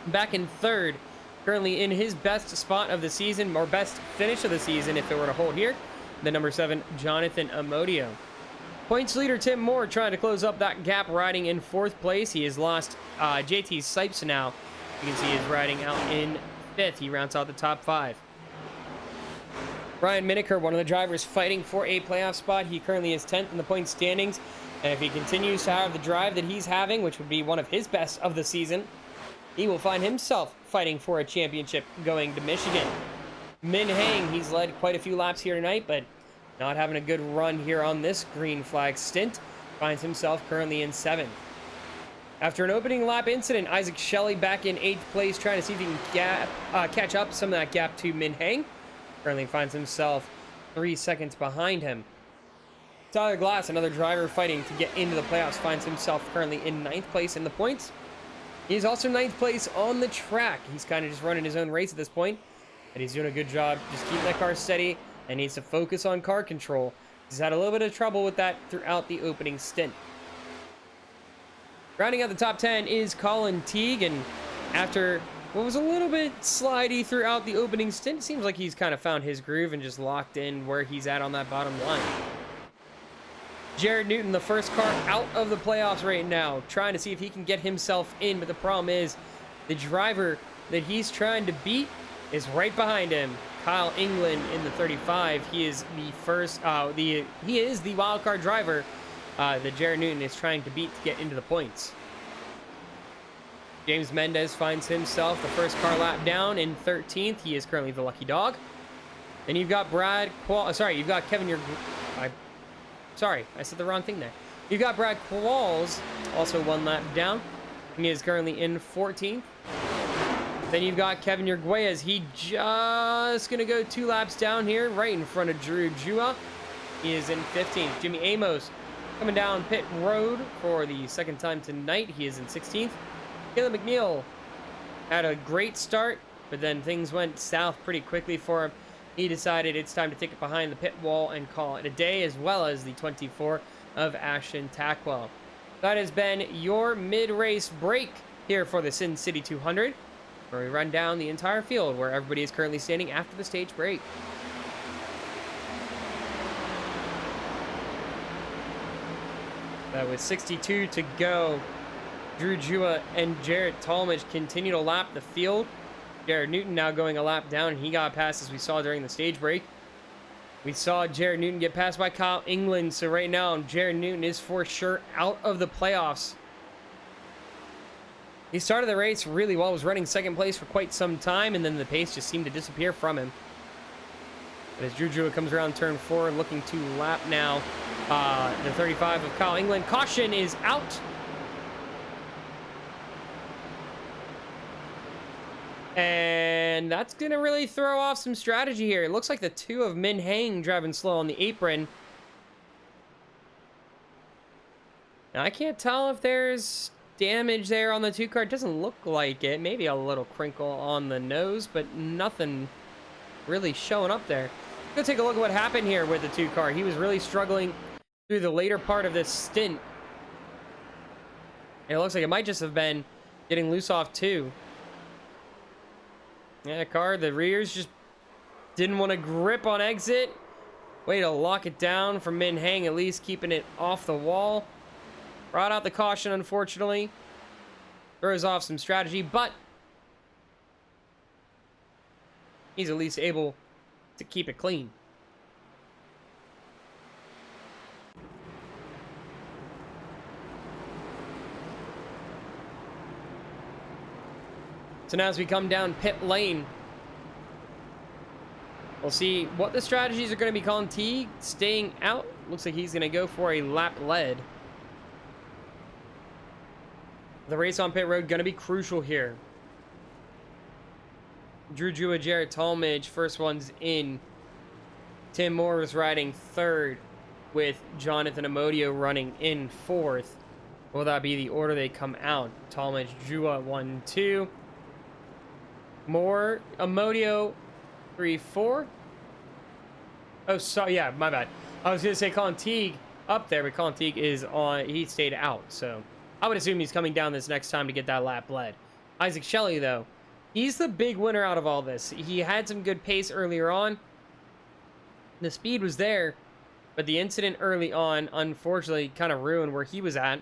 Back in 3rd, currently in his best spot of the season, or best finish of the season if it were to hold here, the number 7, Jonathan Amodio. Points leader Tim Moore trying to close up that gap, riding in 4th place. He has lost JT Sipes now. You can see he's riding out in 5th. He rounds out the top 5. Ryan Miniker, one of the drivers fighting for a playoff spot. He currently is 10th in the point standings. And if he continues to have the drive that he's having, which would be one of his best of the season, he will find himself fighting for a championship going to Michigan. Min Hang, he's led quite a few laps here tonight, but not having a good run here on this green flag stint. Finds himself currently in 7th. After an opening lap incident, Isaac Shelley back in 8th place, trying to see if he can catch up some of that gap to Min Hang. Currently finds himself 3 seconds behind him. Tyler Glass, another driver fighting to get into the playoffs, finds himself currently in 9th place in the points. He's also 9th place on the track. He's kind of just running his own race at this point, and he's doing a good job just keeping that car steady and needs to focus on car control. He's had a little bit of trouble with that throughout the opening stint. Rounding out the top 10 is Colin Teague, and after what was a little bit slidey throughout the opening stint, it seems like he's kind of found his groove and just locked in where he's at on that bottom line. Jared Newton, the first car out of the playoffs right now, trying to see if he can get himself in, but the problem is the driver that he's trying to beat is right behind him. Kyle England in the 35. He is the first, he is the wildcard driver that Jared Newton is trying to beat to get into the points. James Mendez finds himself the first car lap down in 13th. He is currently the lucky dog. Then you've got you've got Kevin Sorry, I said the wrong thing there. You've got Brad Qualls, also 1 lap down. He is currently in 14th. Then you've got Kevin Yerguez. He just going to go 2 laps down here, right in front of Drew Jua. He is in 15th. Jimmy Amos coming down pit road for the 2nd time tonight. He is in 16th. Caleb McNeil had a great start, but then things went south pretty quickly for him. He decided it's time to take it behind the pit wall and call it a day, as well as the 24 of Ashton Tackwell. That has been your mid-race break here for the Sin City 200, where we run down the entire field where everybody is currently standing after the stage break. With 62 to go, Drew Jua and Jared Talmadge continue to lap the field. Jared Newton now going a lap down, and he got past, as we saw during the stage break. We saw Jared Newton get passed by Kyle England, so right now Jared Newton is for sure out of the playoffs. He started the race really well, was running second place for quite some time, and then the pace just seemed to disappear from him. But as Drew Jewett comes around turn 4, looking to lap now the 35 of Kyle England. Caution is out. And that's going to really throw off some strategy here. It looks like the two of Min Hang driving slow on the apron. Now, I can't tell if there's damage there on the 2 car. It doesn't look like it. Maybe a little crinkle on the nose, but nothing really showing up there. Let's take a look at what happened here with the 2 car. He was really struggling through the later part of this stint. And it looks like it might just have been getting loose off 2. Yeah, car, the rears just didn't want to grip on exit. Way to lock it down from Min Hang, at least keeping it off the wall. Brought out the caution, unfortunately. Throws off some strategy, but he's at least able to keep it clean. So now as we come down pit lane, we'll see what the strategies are going to be. Colin Teague staying out. Looks like he's going to go for a lap lead. The race on pit road going to be crucial here. Drew Jewett, Jared Talmadge, first one's in. Tim Moore was riding third with Jonathan Amodio running in fourth. Will that be the order they come out? Talmadge, Jewett, 1, 2. Moore, Amodio, 3, 4. Oh, sorry, yeah, my bad. I was going to say Colin Teague up there, but Colin Teague is on, he stayed out, so I would assume he's coming down this next time to get that lap led. Isaac Shelley, though, he's the big winner out of all this. He had some good pace earlier on. The speed was there, but the incident early on, unfortunately, kind of ruined where he was at.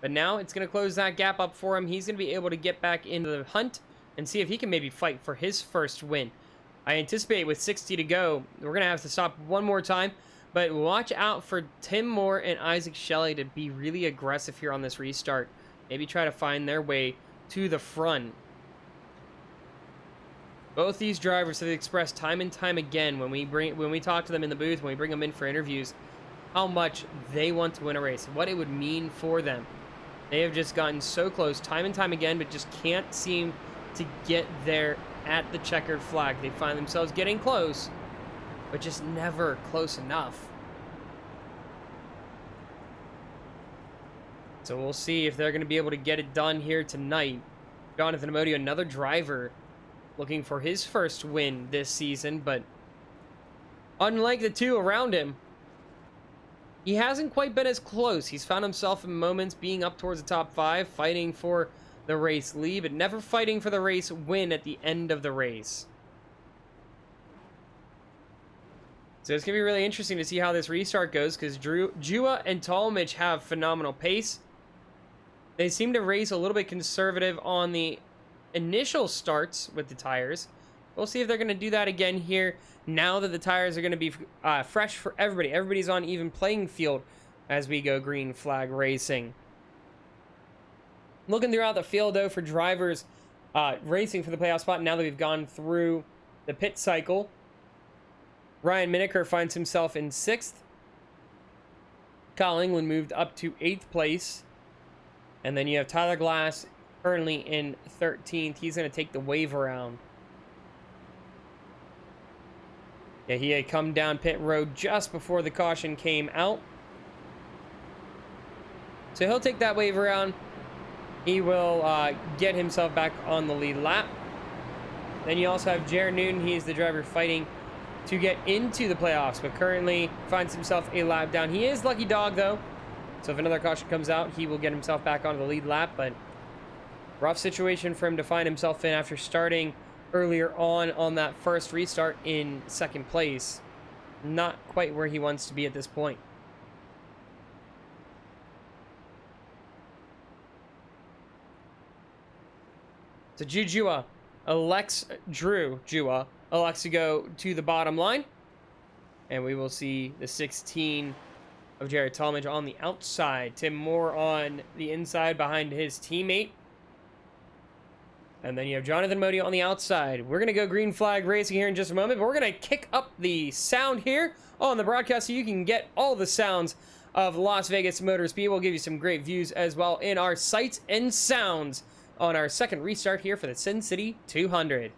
But now it's going to close that gap up for him. He's going to be able to get back into the hunt and see if he can maybe fight for his first win. I anticipate with 60 to go, we're going to have to stop one more time. But watch out for Tim Moore and Isaac Shelley to be really aggressive here on this restart. Maybe try to find their way to the front. Both these drivers have expressed time and time again when we talk to them in the booth, when we bring them in for interviews, how much they want to win a race, what it would mean for them. They have just gotten so close time and time again, but just can't seem to get there at the checkered flag. They find themselves getting close, but just never close enough. So we'll see if they're going to be able to get it done here tonight. Jonathan Amodio, another driver, looking for his first win this season, but unlike the two around him, he hasn't quite been as close. He's found himself in moments being up towards the top 5, fighting for the race lead, but never fighting for the race win at the end of the race. So it's going to be really interesting to see how this restart goes, because Jua and Talmadge have phenomenal pace. They seem to race a little bit conservative on the initial starts with the tires. We'll see if they're going to do that again here now that the tires are going to be fresh for everybody. Everybody's on even playing field as we go green flag racing. Looking throughout the field, though, for drivers racing for the playoff spot, now that we've gone through the pit cycle, Ryan Miniker finds himself in 6th. Kyle England moved up to 8th place. And then you have Tyler Glass currently in 13th. He's going to take the wave around. Yeah, he had come down pit road just before the caution came out. So he'll take that wave around. He will get himself back on the lead lap. Then you also have Jared Newton. He's the driver fighting to get into the playoffs, but currently finds himself a lap down. He is lucky dog, though. So if another caution comes out, he will get himself back onto the lead lap. But rough situation for him to find himself in after starting earlier on that first restart in 2nd place. Not quite where he wants to be at this point. So Drew Jua elects to go to the bottom line. And we will see the 16 of Jared Talmadge on the outside. Tim Moore on the inside behind his teammate. And then you have Jonathan Modi on the outside. We're going to go green flag racing here in just a moment, but we're going to kick up the sound here on the broadcast so you can get all the sounds of Las Vegas Motor Speed. We'll give you some great views as well in our sights and sounds on our second restart here for the Sin City 200.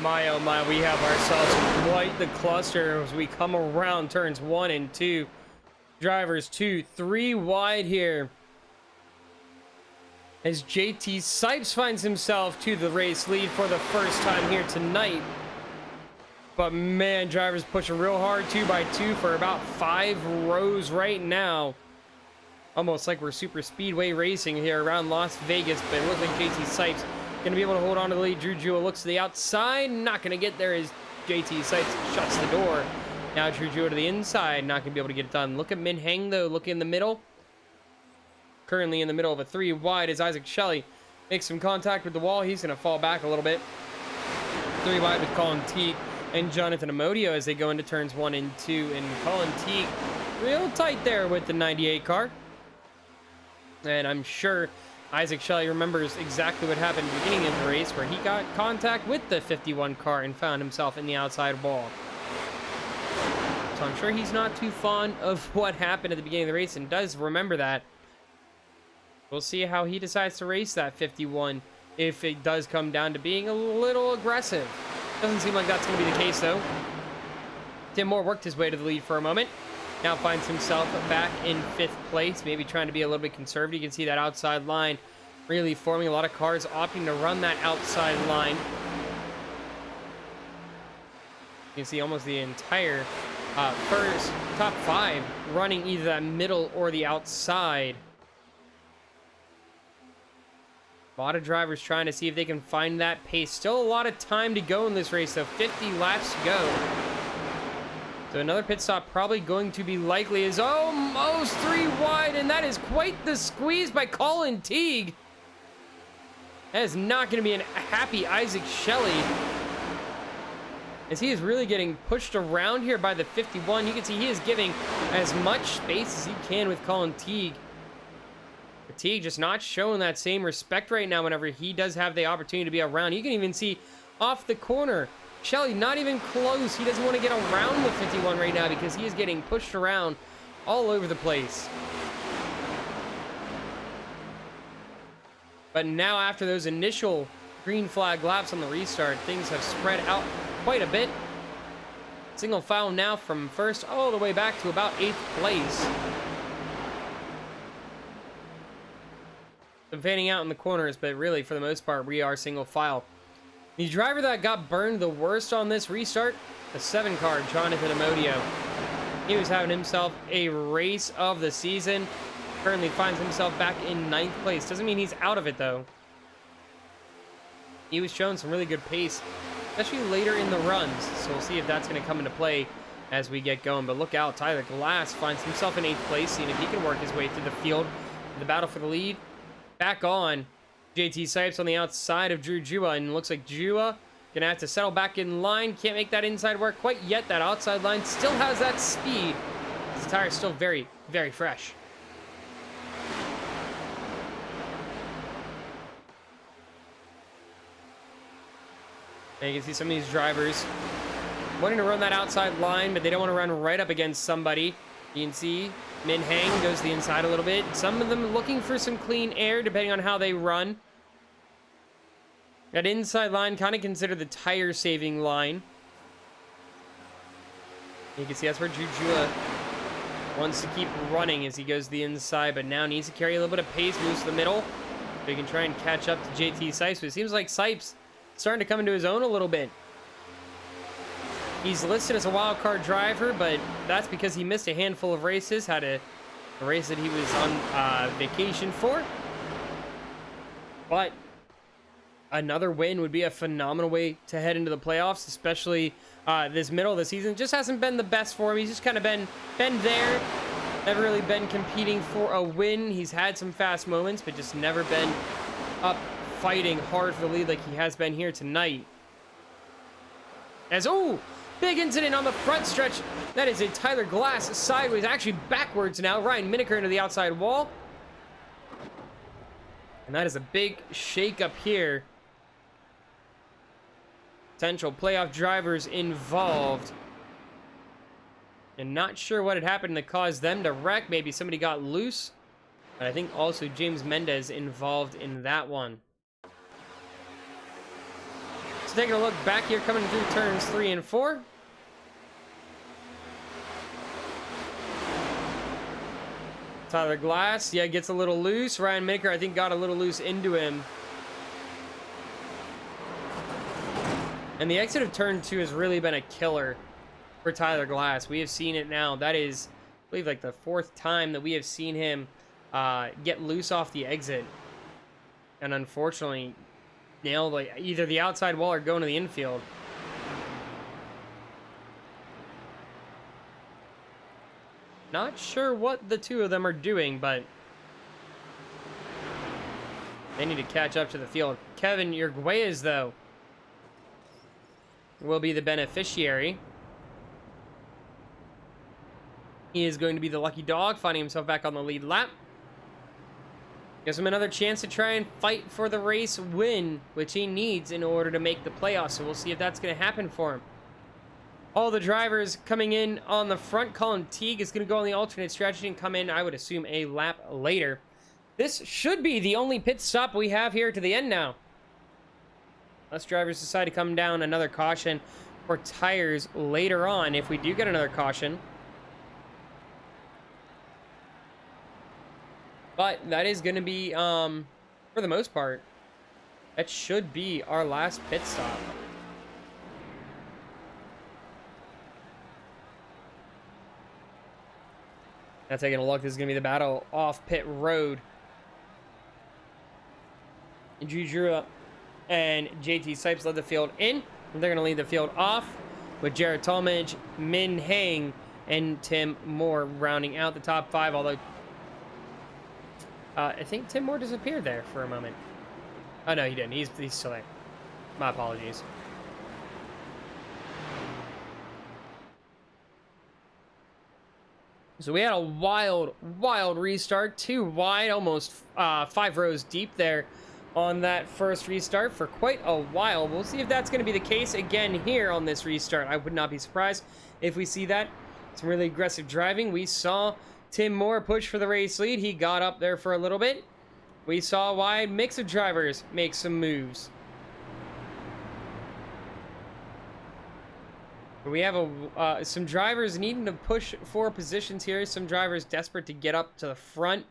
My oh my, we have ourselves quite the cluster as we come around turns 1 and 2. Drivers 2, 3 wide here. As JT Sipes finds himself to the race lead for the first time here tonight. But man, drivers pushing real hard 2 by 2 for about 5 rows right now. Almost like we're super speedway racing here around Las Vegas, but it looks like JT Sipes gonna be able to hold on to the lead. Drew Jewell looks to the outside, not gonna get there as JT Sipes shuts the door. Now Drew Jewell to the inside, not gonna be able to get it done. Look at Min Heng though, look in the middle. Currently in the middle of a 3 wide as Isaac Shelley makes some contact with the wall. He's gonna fall back a little bit. 3 wide with Colin Teague and Jonathan Amodio as they go into turns 1 and 2. And Colin Teague real tight there with the 98 car. And I'm sure Isaac Shelley remembers exactly what happened at the beginning of the race where he got contact with the 51 car and found himself in the outside wall. So I'm sure he's not too fond of what happened at the beginning of the race and does remember that. We'll see how he decides to race that 51 if it does come down to being a little aggressive. Doesn't seem like that's going to be the case though. Tim Moore worked his way to the lead for a moment. Now finds himself back in 5th place, maybe trying to be a little bit conservative. You can see that outside line really forming. A lot of cars opting to run that outside line. You can see almost the entire first top 5 running either that middle or the outside. A lot of drivers trying to see if they can find that pace. Still a lot of time to go in this race, though. 50 laps to go. So another pit stop probably going to be likely. Is almost 3 wide, and that is quite the squeeze by Colin Teague. That is not going to be a happy Isaac Shelley, as he is really getting pushed around here by the 51. You can see he is giving as much space as he can with Colin Teague. But Teague just not showing that same respect right now whenever he does have the opportunity to be around. You can even see off the corner, Shelley not even close. He doesn't want to get around the 51 right now because he is getting pushed around all over the place. But now after those initial green flag laps on the restart, things have spread out quite a bit. Single file now from first all the way back to about 8th place. I'm fanning out in the corners, but really for the most part we are single file. The driver that got burned the worst on this restart, the 7 car, Jonathan Amodio. He was having himself a race of the season. Currently finds himself back in 9th place. Doesn't mean he's out of it though. He was showing some really good pace, especially later in the runs. So we'll see if that's going to come into play as we get going. But look out, Tyler Glass finds himself in 8th place, seeing if he can work his way through the field. The battle for the lead. Back on. JT Sipes on the outside of Drew Jua, and looks like Jua gonna have to settle back in line. Can't make that inside work quite yet. That outside line still has that speed. His tire is still very, very fresh. And you can see some of these drivers wanting to run that outside line, but they don't want to run right up against somebody. You can see Min Hang goes the inside a little bit. Some of them looking for some clean air, depending on how they run. That inside line, kind of considered the tire-saving line. You can see that's where Jujua wants to keep running as he goes the inside, but now needs to carry a little bit of pace, moves to the middle. So he can try and catch up to JT Sipes, but it seems like Sipes starting to come into his own a little bit. He's listed as a wild card driver, but that's because he missed a handful of races. Had a race that he was on vacation for. But another win would be a phenomenal way to head into the playoffs, especially this middle of the season. Just hasn't been the best for him. He's just kind of been there. Never really been competing for a win. He's had some fast moments, but just never been up fighting hard for the lead like he has been here tonight. As, oh, big incident on the front stretch. That is a Tyler Glass sideways, actually backwards now. Ryan Miniker into the outside wall. And that is a big shake up here. Potential playoff drivers involved. And not sure what had happened to cause them to wreck. Maybe somebody got loose. But I think also James Mendez involved in that one. So taking a look back here, coming through turns 3 and 4. Tyler Glass, yeah, gets a little loose. Ryan Maker, I think, got a little loose into him. And the exit of turn 2 has really been a killer for Tyler Glass. We have seen it now. That is, I believe, like the 4th time that we have seen him get loose off the exit. And unfortunately, nailed like either the outside wall or going to the infield. Not sure what the two of them are doing, but they need to catch up to the field. Kevin Urguez, though, will be the beneficiary. He is going to be the lucky dog, finding himself back on the lead lap. Gives him another chance to try and fight for the race win, which he needs in order to make the playoffs. So we'll see if that's going to happen for him. All the drivers coming in on the front. Colin Teague is going to go on the alternate strategy and come in, I would assume, a lap later. This should be the only pit stop we have here to the end now. Unless drivers decide to come down another caution for tires later on, if we do get another caution. But that is going to be, for the most part, that should be our last pit stop. Now taking a look, this is going to be the battle off pit road. Drew Jura and JT Sipes led the field in. And they're going to lead the field off with Jared Talmadge, Min Heng, and Tim Moore rounding out the top 5, although I think Tim Moore disappeared there for a moment. Oh, no, he didn't. He's still there. My apologies. So we had a wild restart. 2 wide, almost 5 rows deep there on that first restart for quite a while. We'll see if that's going to be the case again here on this restart. I would not be surprised if we see that. Some really aggressive driving. We saw Tim Moore push for the race lead. He got up there for a little bit. We saw a wide mix of drivers make some moves. We have some drivers needing to push for positions here. Some drivers desperate to get up to the front.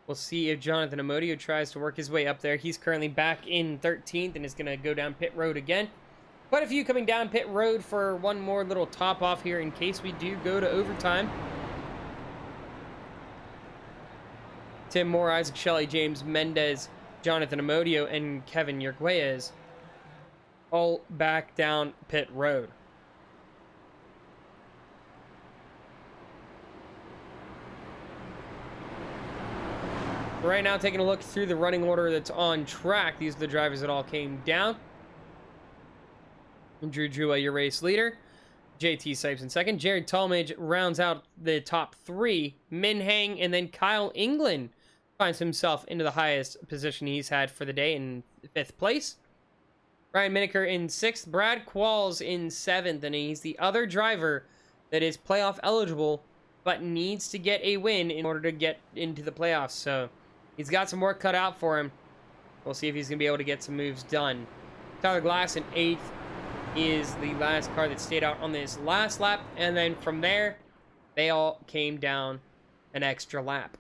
We'll see if Jonathan Amodio tries to work his way up there. He's currently back in 13th and is going to go down pit road again. Quite a few coming down pit road for one more little top off here in case we do go to overtime. Tim Moore, Isaac Shelley, James Mendez, Jonathan Amodio, and Kevin Yerguez all back down pit road. Right now, taking a look through the running order that's on track. These are the drivers that all came down. Drew Jua, your race leader. JT Sipes in second. Jared Talmadge rounds out the top 3. Min Heng and then Kyle England finds himself into the highest position he's had for the day in 5th place. Ryan Miniker in 6th. Brad Qualls in 7th. And he's the other driver that is playoff eligible but needs to get a win in order to get into the playoffs. So he's got some work cut out for him. We'll see if he's going to be able to get some moves done. Tyler Glass in 8th is the last car that stayed out on this last lap. And then from there, they all came down an extra lap.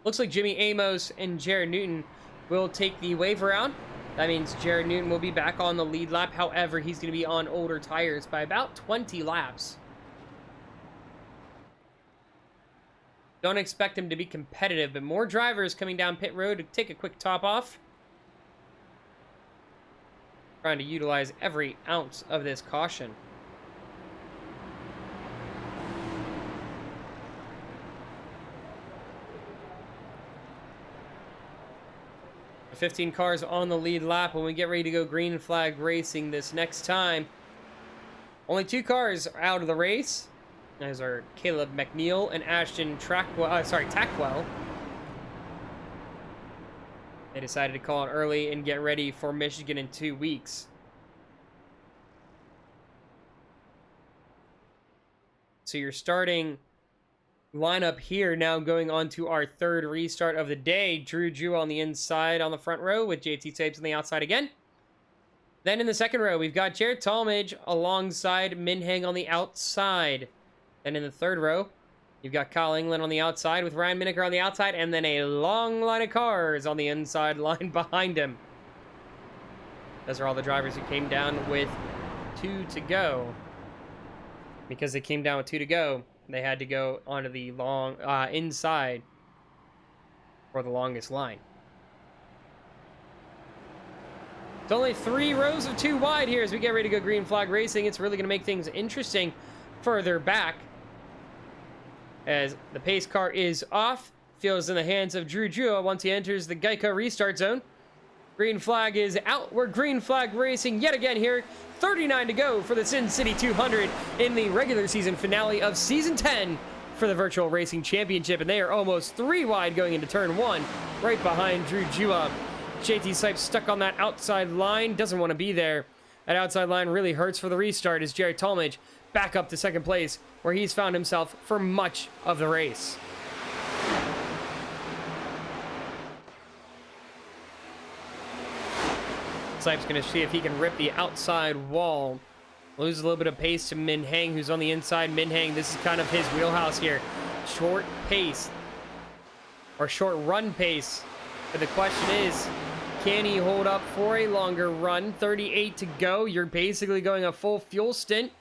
Looks like Jimmy Amos and Jared Newton will take the waiver out. That means Jared Newton will be back on the lead lap. However, he's going to be on older tires by about 20 laps. Don't expect him to be competitive, but more drivers coming down pit road to take a quick top off. Trying to utilize every ounce of this caution. The 15 cars on the lead lap when we get ready to go green flag racing this next time. Only 2 cars out of the race. Those are Caleb McNeil and Ashton Tackwell. They decided to call it early and get ready for Michigan in 2 weeks. So you're starting lineup here now going on to our 3rd restart of the day. Drew Jua on the inside on the front row with JT Tapes on the outside again. Then in the 2nd row, we've got Jared Talmadge alongside Min Heng on the outside. Then in the 3rd row, you've got Kyle England on the outside with Ryan Miniker on the outside, and then a long line of cars on the inside line behind him. Those are all the drivers who came down with 2 to go. Because they came down with 2 to go, they had to go onto the long inside for the longest line. It's only 3 rows of 2 wide here as we get ready to go green flag racing. It's really going to make things interesting further back. As the pace car is off, feels in the hands of Drew Jua once he enters the Geico restart zone. Green flag is out. We're green flag racing yet again here. 39 to go for the Sin City 200 in the regular season finale of Season 10 for the Virtual Racing Championship. And they are almost 3 wide going into turn 1, right behind Drew Jua. JT Sipes stuck on that outside line. Doesn't want to be there. That outside line really hurts for the restart as Jared Talmadge back up to 2nd place, where he's found himself for much of the race. Sipes going to see if he can rip the outside wall. Loses a little bit of pace to Min Heng, who's on the inside. Min Heng, this is kind of his wheelhouse here. Short pace, or short run pace. But the question is, can he hold up for a longer run? 38 to go. You're basically going a full fuel stint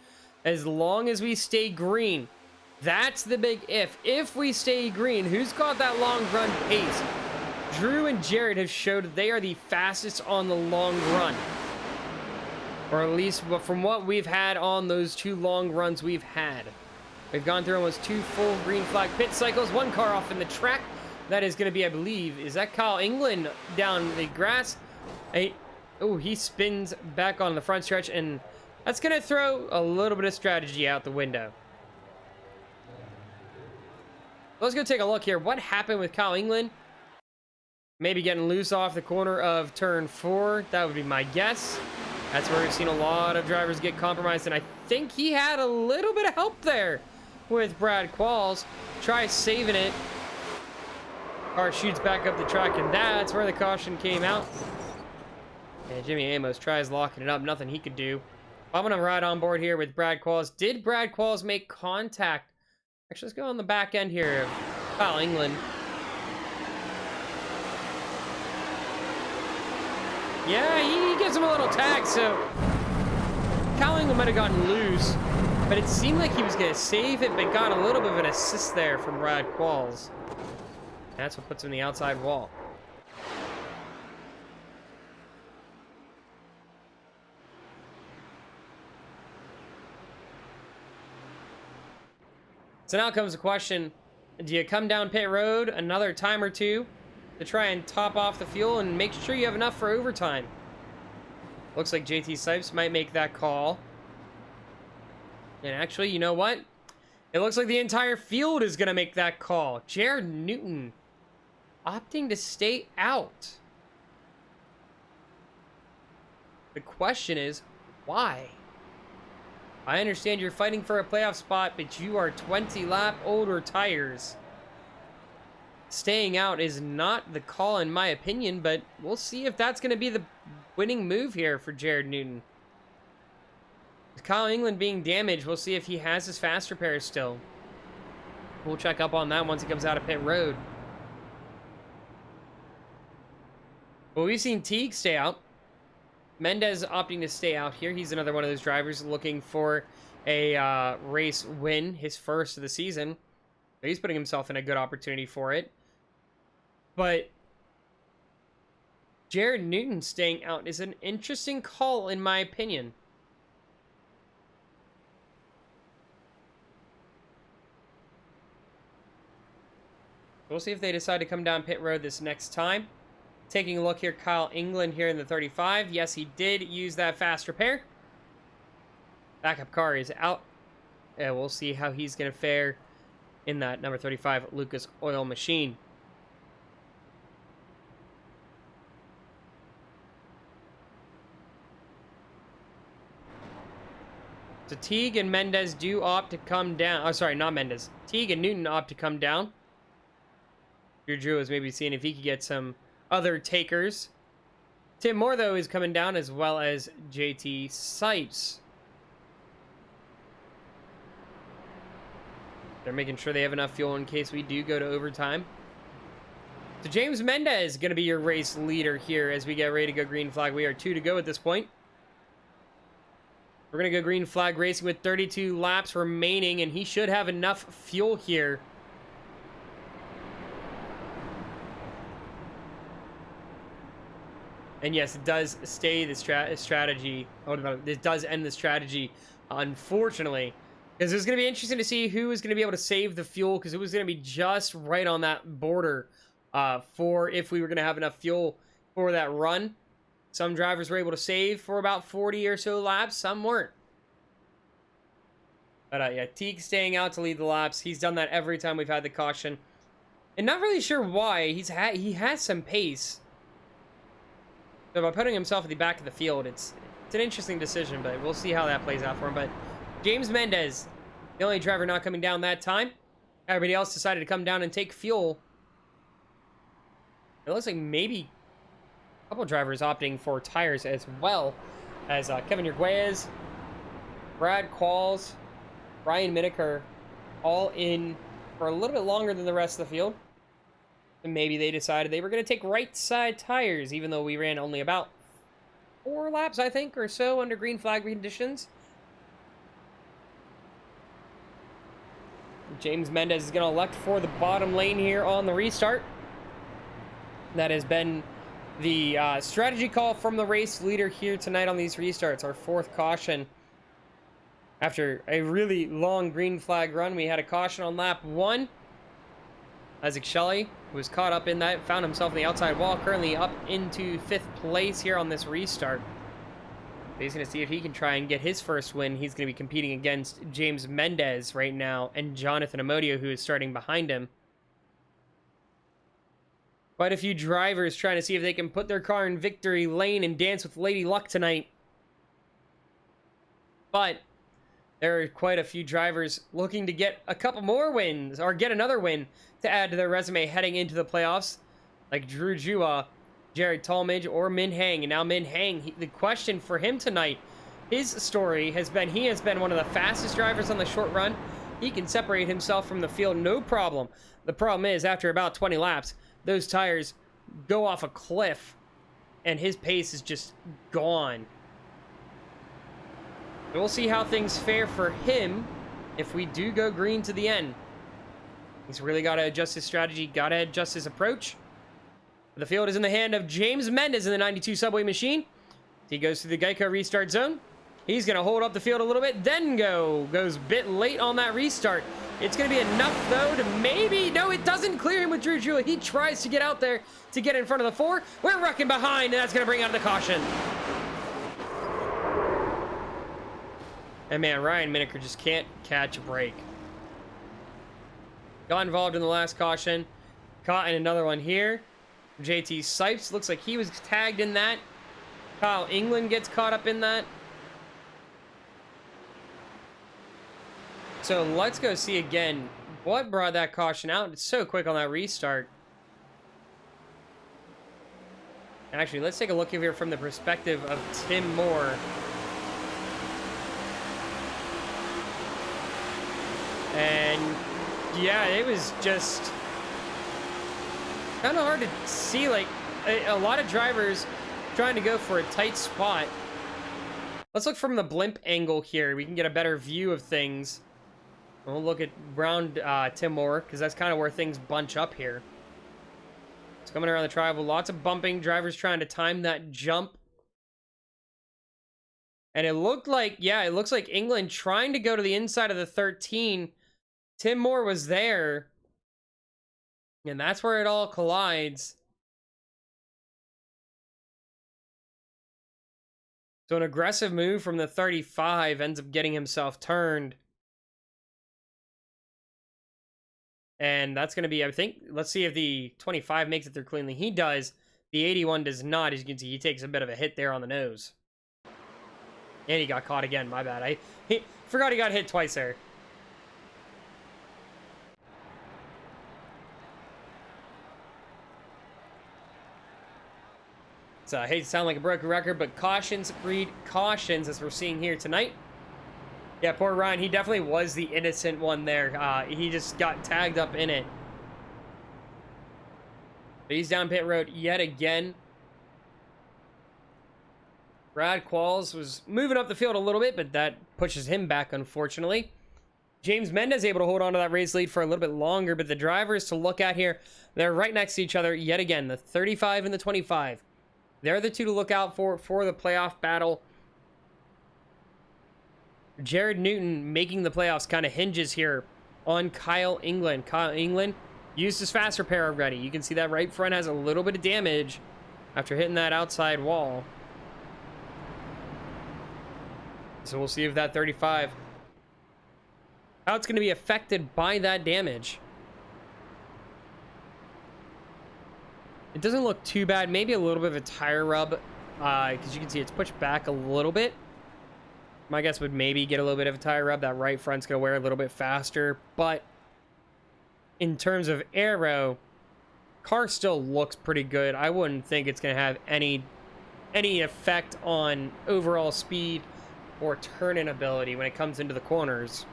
as long as we stay green. That's the big if. If we stay green, who's got that long run pace? Drew and Jared have showed they are the fastest on the long run. Or at least from what we've had on those 2 long runs we've had. We've gone through almost 2 full green flag pit cycles. 1 car off in the track. That is going to be, I believe, is that Kyle England down the grass? Oh, he spins back on the front stretch, and that's going to throw a little bit of strategy out the window. Let's go take a look here. What happened with Kyle England? Maybe getting loose off the corner of turn 4. That would be my guess. That's where we've seen a lot of drivers get compromised, and I think he had a little bit of help there with Brad Qualls. Try saving it. Car shoots back up the track, and that's where the caution came out. And Jimmy Amos tries locking it up. Nothing he could do. I'm going to ride on board here with Brad Qualls. Did Brad Qualls make contact? Actually, let's go on the back end here of Kyle England. Yeah, he gives him a little tag, so Kyle England might have gotten loose, but it seemed like he was going to save it, but got a little bit of an assist there from Brad Qualls. That's what puts him in the outside wall. So now comes the question, do you come down pit road another time or two to try and top off the fuel and make sure you have enough for overtime? Looks like JT Sipes might make that call. And actually, you know what? It looks like the entire field is going to make that call. Jared Newton opting to stay out. The question is, why? I understand you're fighting for a playoff spot, but you are 20 lap older tires. Staying out is not the call in my opinion, but we'll see if that's going to be the winning move here for Jared Newton. With Kyle England being damaged, we'll see if he has his fast repairs still. We'll check up on that once he comes out of pit road. Well, we've seen Teague stay out. Mendez opting to stay out here. He's another one of those drivers looking for a race win, his first of the season. He's putting himself in a good opportunity for it. But Jared Newton staying out is an interesting call, in my opinion. We'll see if they decide to come down pit road this next time. Taking a look here, Kyle England here in the 35. Yes, he did use that fast repair. Backup car is out. And we'll see how he's going to fare in that number 35 Lucas Oil machine. So Teague and Mendez do opt to come down. Oh, sorry, not Mendez. Teague and Newton opt to come down. Drew is maybe seeing if he could get some other takers. Tim Moore, though, is coming down, as well as JT Sipes. They're making sure they have enough fuel in case we do go to overtime. So James Mendez is going to be your race leader here as we get ready to go green flag. We are 2 to go at this point. We're going to go green flag racing with 32 laps remaining, and he should have enough fuel here. And yes, it does stay the strategy. Oh, no, it does end the strategy, unfortunately. Because it's going to be interesting to see who is going to be able to save the fuel, because it was going to be just right on that border for if we were going to have enough fuel for that run. Some drivers were able to save for about 40 or so laps. Some weren't. But yeah, Teague staying out to lead the laps. He's done that every time we've had the caution. And not really sure why. He has some pace. So by putting himself at the back of the field, it's an interesting decision, but we'll see how that plays out for him. But James Mendez, the only driver not coming down that time. Everybody else decided to come down and take fuel. It looks like maybe a couple drivers opting for tires as well, as Kevin Urguez, Brad Qualls, Ryan Miniker, all in for a little bit longer than the rest of the field. And maybe they decided they were going to take right side tires, even though we ran only about 4 laps, I think, or so under green flag conditions. James Mendez is going to elect for the bottom lane here on the restart. That has been the strategy call from the race leader here tonight on these restarts. Our fourth caution. After a really long green flag run, we had a caution on lap 1. Isaac Shelley was caught up in that, found himself on the outside wall, currently up into 5th place here on this restart. He's going to see if he can try and get his first win. He's going to be competing against James Mendez right now and Jonathan Amodio, who is starting behind him. Quite a few drivers trying to see if they can put their car in victory lane and dance with Lady Luck tonight. But there are quite a few drivers looking to get a couple more wins, or get another win to add to their resume heading into the playoffs, like Drew Jua, Jared Talmadge, or Min Hang. And now Min Hang, the question for him tonight, his story has been he has been one of the fastest drivers on the short run. He can separate himself from the field no problem. The problem is, after about 20 laps, those tires go off a cliff, and his pace is just gone. We'll see how things fare for him if we do go green to the end. He's really got to adjust his strategy, got to adjust his approach. The field is in the hand of James Mendez in the 92 Subway machine. He goes through the Geico restart zone. He's going to hold up the field a little bit, then goes a bit late on that restart. It's going to be enough, though, to maybe... No, it doesn't clear him with Drew Jewell. He tries to get out there to get in front of the 4. We're wrecking behind, and that's going to bring out the caution. And man, Ryan Miniker just can't catch a break. Got involved in the last caution. Caught in another one here. JT Sipes looks like he was tagged in that. Kyle England gets caught up in that. So let's go see again what brought that caution out. It's so quick on that restart. Actually, let's take a look here from the perspective of Tim Moore. And yeah, it was just kind of hard to see, like a lot of drivers trying to go for a tight spot. Let's look from the blimp angle here. We can get a better view of things. We'll look at around Tim Moore, because that's kind of where things bunch up here. It's coming around the tribal. Lots of bumping. Drivers trying to time that jump. And it looked like, yeah, it looks like England trying to go to the inside of the 13. Tim Moore was there. And that's where it all collides. So an aggressive move from the 35 ends up getting himself turned. And that's going to be, I think, let's see if the 25 makes it through cleanly. He does. The 81 does not. As you can see, he takes a bit of a hit there on the nose. And he got caught again. My bad. He forgot he got hit twice there. So I hate to sound like a broken record, but cautions breed cautions, as we're seeing here tonight. Yeah, poor Ryan. He definitely was the innocent one there. He just got tagged up in it. But he's down pit road yet again. Brad Qualls was moving up the field a little bit, but that pushes him back, unfortunately. James Mendez able to hold on to that race lead for a little bit longer, but the drivers to look at here, they're right next to each other yet again, the 35 and the 25. They're the two to look out for the playoff battle. Jared Newton making the playoffs kind of hinges here on Kyle England. Kyle England used his fast repair already. You can see that right front has a little bit of damage after hitting that outside wall. So we'll see if that 35, how it's going to be affected by that damage. It doesn't look too bad. Maybe a little bit of a tire rub, because you can see it's pushed back a little bit. My guess would maybe get a little bit of a tire rub. That right front's going to wear a little bit faster. But in terms of aero, car still looks pretty good. I wouldn't think it's going to have any effect on overall speed or turn-in ability when it comes into the corners.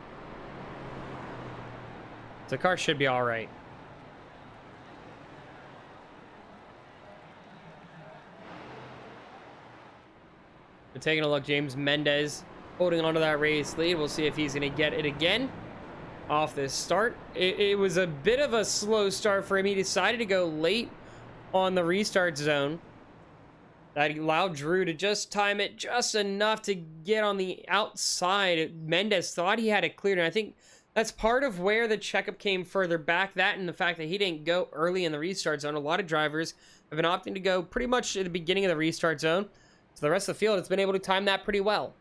The car should be all right. But taking a look, James Mendez holding on to that race lead. We'll see if he's going to get it again off this start. It was a bit of a slow start for him. He decided to go late on the restart zone. That allowed Drew to just time it just enough to get on the outside. Mendez thought he had it cleared, and I think that's part of where the checkup came further back. That and the fact that he didn't go early in the restart zone. A lot of drivers have been opting to go pretty much at the beginning of the restart zone. So the rest of the field has been able to time that pretty well.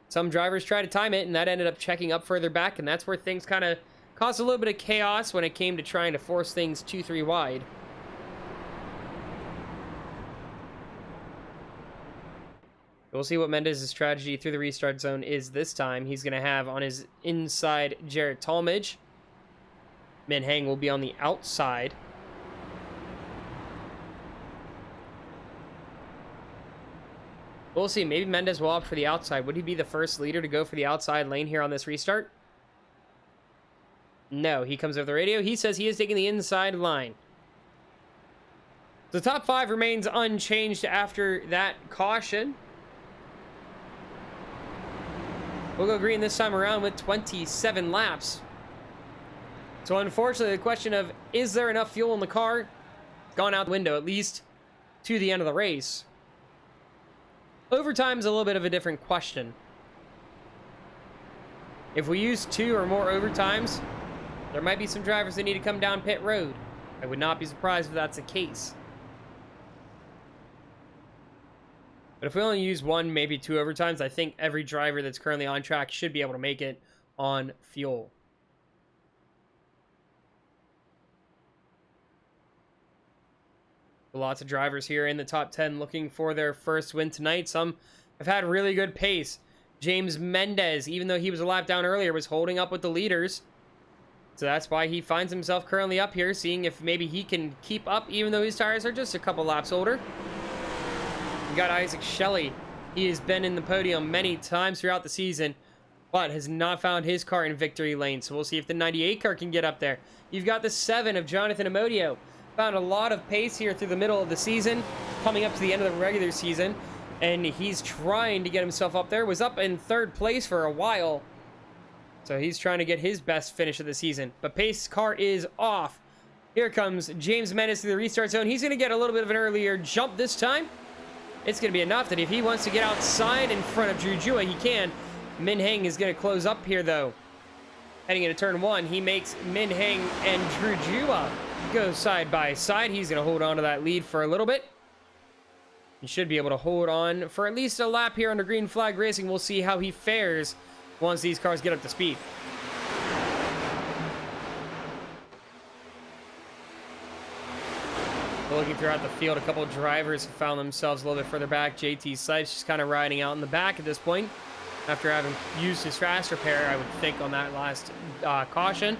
Some drivers try to time it, and that ended up checking up further back, and that's where things kind of caused a little bit of chaos when it came to trying to force things 2-3 wide. We'll see what Mendez's strategy through the restart zone is this time. He's going to have on his inside Jarrett Talmadge. Min Heng will be on the outside. We'll see. Maybe Mendez will opt for the outside. Would he be the first leader to go for the outside lane here on this restart? No, he comes over the radio. He says he is taking the inside line. The top 5 remains unchanged after that caution. We'll go green this time around with 27 laps. So unfortunately, the question of is there enough fuel in the car? Gone out the window, at least to the end of the race. Overtime's a little bit of a different question. If we use 2 or more overtimes, there might be some drivers that need to come down pit road. I would not be surprised if that's the case. But if we only use 1, maybe 2 overtimes, I think every driver that's currently on track should be able to make it on fuel. Lots of drivers here in the top 10 looking for their first win tonight. Some have had really good pace. James Mendez, even though he was a lap down earlier, was holding up with the leaders. So that's why he finds himself currently up here, seeing if maybe he can keep up, even though his tires are just a couple laps older. We got Isaac Shelley. He has been in the podium many times throughout the season, but has not found his car in victory lane. So we'll see if the 98 car can get up there. You've got the 7 of Jonathan Amodio. Found a lot of pace here through the middle of the season, coming up to the end of the regular season, and he's trying to get himself up there. Was up in 3rd place for a while, so he's trying to get his best finish of the season. But pace car is off. Here comes James Mendez through the restart zone. He's going to get a little bit of an earlier jump this time. It's going to be enough that if he wants to get outside in front of Drew Jua, he can. Min Heng is going to close up here, though. Heading into turn 1, he makes Min Heng and Drew Jua go side by side. He's going to hold on to that lead for a little bit. He should be able to hold on for at least a lap here under Green Flag Racing. We'll see how he fares once these cars get up to speed. Looking throughout the field, a couple of drivers have found themselves a little bit further back. JT Sipes just kind of riding out in the back at this point after having used his fast repair, I would think, on that last caution.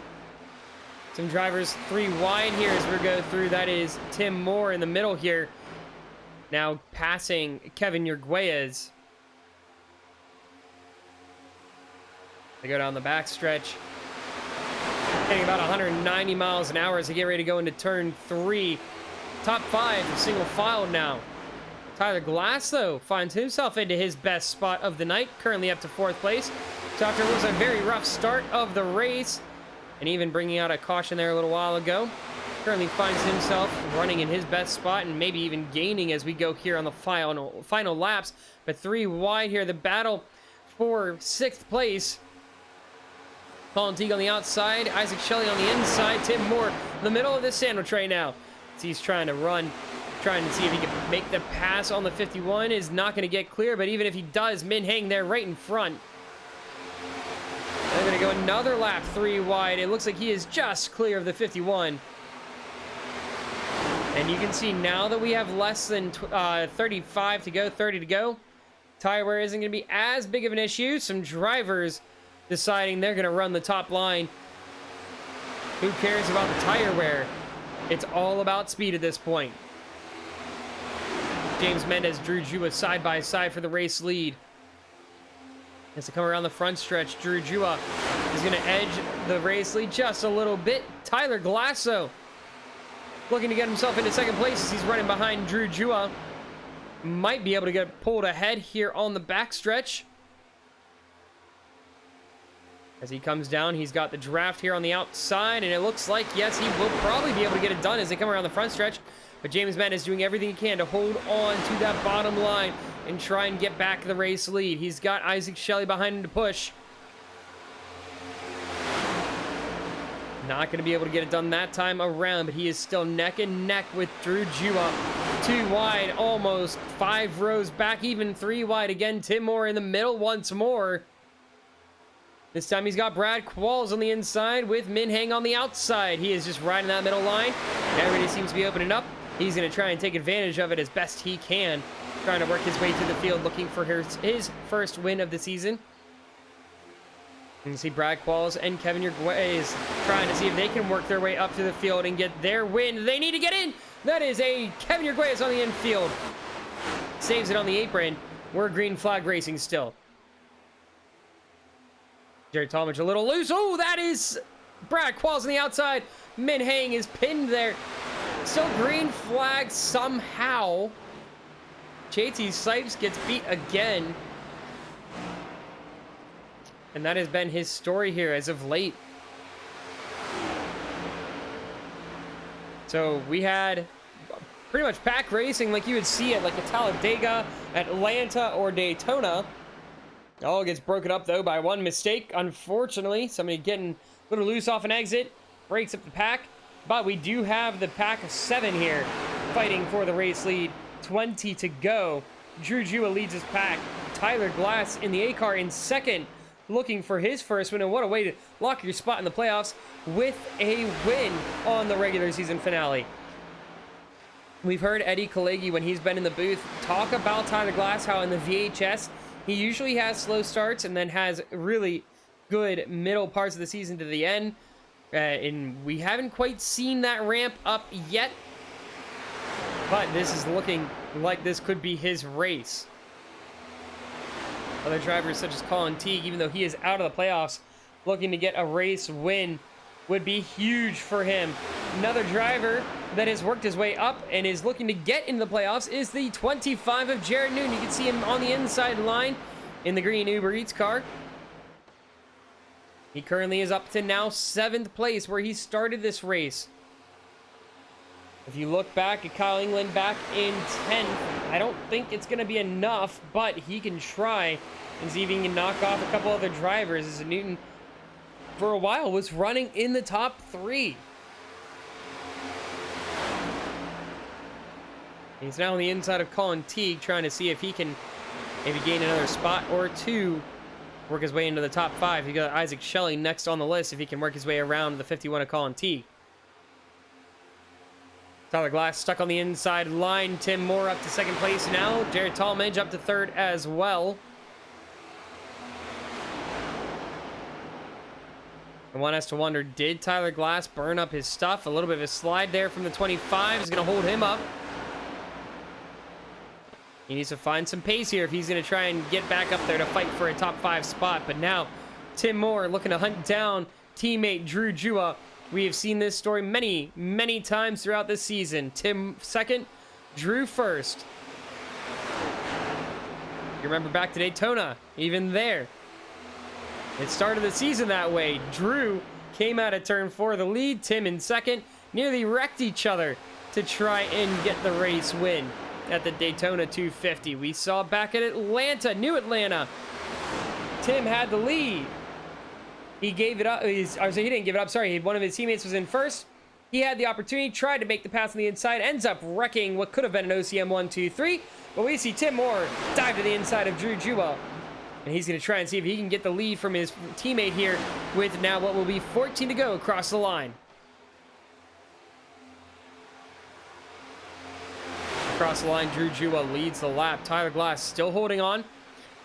Some drivers 3 wide here as we go through. That is Tim Moore in the middle here. Now passing Kevin Urguez. They go down the back stretch. Getting about 190 miles an hour as they get ready to go into turn 3. Top 5 single file now. Tyler Glass, though, finds himself into his best spot of the night, currently up to 4th place. So after what was a very rough start of the race, and even bringing out a caution there a little while ago, currently finds himself running in his best spot and maybe even gaining as we go here on the final laps. But 3 wide here, the battle for 6th place. Colin Teague on the outside, Isaac Shelley on the inside, Tim Moore in the middle of this sandwich right now. He's trying to run, trying to see if he can make the pass on the 51. Is not going to get clear, but even if he does, Min Heng there right in front. They're going to go another lap 3 wide. It looks like he is just clear of the 51. And you can see now that we have less than 35 to go, 30 to go, tire wear isn't going to be as big of an issue. Some drivers deciding they're going to run the top line. Who cares about the tire wear? It's all about speed at this point. James Mendez, Drew Jua side by side for the race lead. As they come around the front stretch, Drew Jua is going to edge the race lead just a little bit. Tyler Glasso looking to get himself into 2nd place as he's running behind Drew Jua. Might be able to get pulled ahead here on the back stretch. As he comes down, he's got the draft here on the outside, and it looks like, yes, he will probably be able to get it done as they come around the front stretch. But James Mann is doing everything he can to hold on to that bottom line and try and get back the race lead. He's got Isaac Shelley behind him to push. Not going to be able to get it done that time around, but he is still neck and neck with Drew Jua. 2 wide, almost 5 rows back, even 3 wide again. Tim Moore in the middle once more. This time he's got Brad Qualls on the inside with Min Heng on the outside. He is just riding that middle line. Everybody seems to be opening up. He's going to try and take advantage of it as best he can. Trying to work his way through the field, looking for his first win of the season. You can see Brad Qualls and Kevin Yerguez trying to see if they can work their way up to the field and get their win. They need to get in. That is a Kevin Yerguez on the infield. Saves it on the apron. We're green flag racing still. Jared Talmadge a little loose. Oh, that is Brad Qualls on the outside. Min Heng is pinned there. Still green flag somehow. JT Sipes gets beat again. And that has been his story here as of late. So we had pretty much pack racing like you would see at like a Talladega, Atlanta, or Daytona. It all gets broken up though by one mistake. Unfortunately, somebody getting a little loose off an exit breaks up the pack. But we do have the pack of 7 here fighting for the race lead. 20 to go. Drew Jua leads his pack. Tyler Glass in the A car in second, looking for his first win. And what a way to lock your spot in the playoffs with a win on the regular season finale. We've heard Eddie Kalegi, when he's been in the booth, talk about Tyler Glass, how in the VHS, he usually has slow starts and then has really good middle parts of the season to the end. And we haven't quite seen that ramp up yet. But this is looking like this could be his race. Other drivers such as Colin Teague, even though he is out of the playoffs, looking to get a race win would be huge for him. Another driver that has worked his way up and is looking to get into the playoffs is the 25 of Jared Newton. You can see him on the inside line in the green Uber Eats car. He currently is up to now 7th place where he started this race. If you look back at Kyle England back in 10th, I don't think it's going to be enough, but he can try and see if he can knock off a couple other drivers, as Newton for a while was running in the top 3. He's now on the inside of Colin Teague, trying to see if he can maybe gain another spot or 2, work his way into the top 5. You got Isaac Shelley next on the list if he can work his way around the 51 of Colin Teague. Tyler Glass stuck on the inside line. Tim Moore up to 2nd place now. Jared Talmadge up to 3rd as well. And one has to wonder, did Tyler Glass burn up his stuff? A little bit of a slide there from the 25 is going to hold him up. He needs to find some pace here if he's going to try and get back up there to fight for a top 5 spot. But now, Tim Moore looking to hunt down teammate Drew Jua. We have seen this story many, many times throughout this season. Tim 2nd, Drew 1st. You remember back to Daytona, even there. It started the season that way. Drew came out of turn 4 the lead. Tim in 2nd, nearly wrecked each other to try and get the race win at the Daytona 250. We saw back at Atlanta, New Atlanta. Tim had the lead. He gave it up. He didn't give it up. Sorry, one of his teammates was in 1st. He had the opportunity, tried to make the pass on the inside, ends up wrecking what could have been an OCM 1-2-3. But we see Tim Moore dive to the inside of Drew Jua. And he's going to try and see if he can get the lead from his teammate here with now what will be 14 to go across the line. Across the line, Drew Jua leads the lap. Tyler Glass still holding on.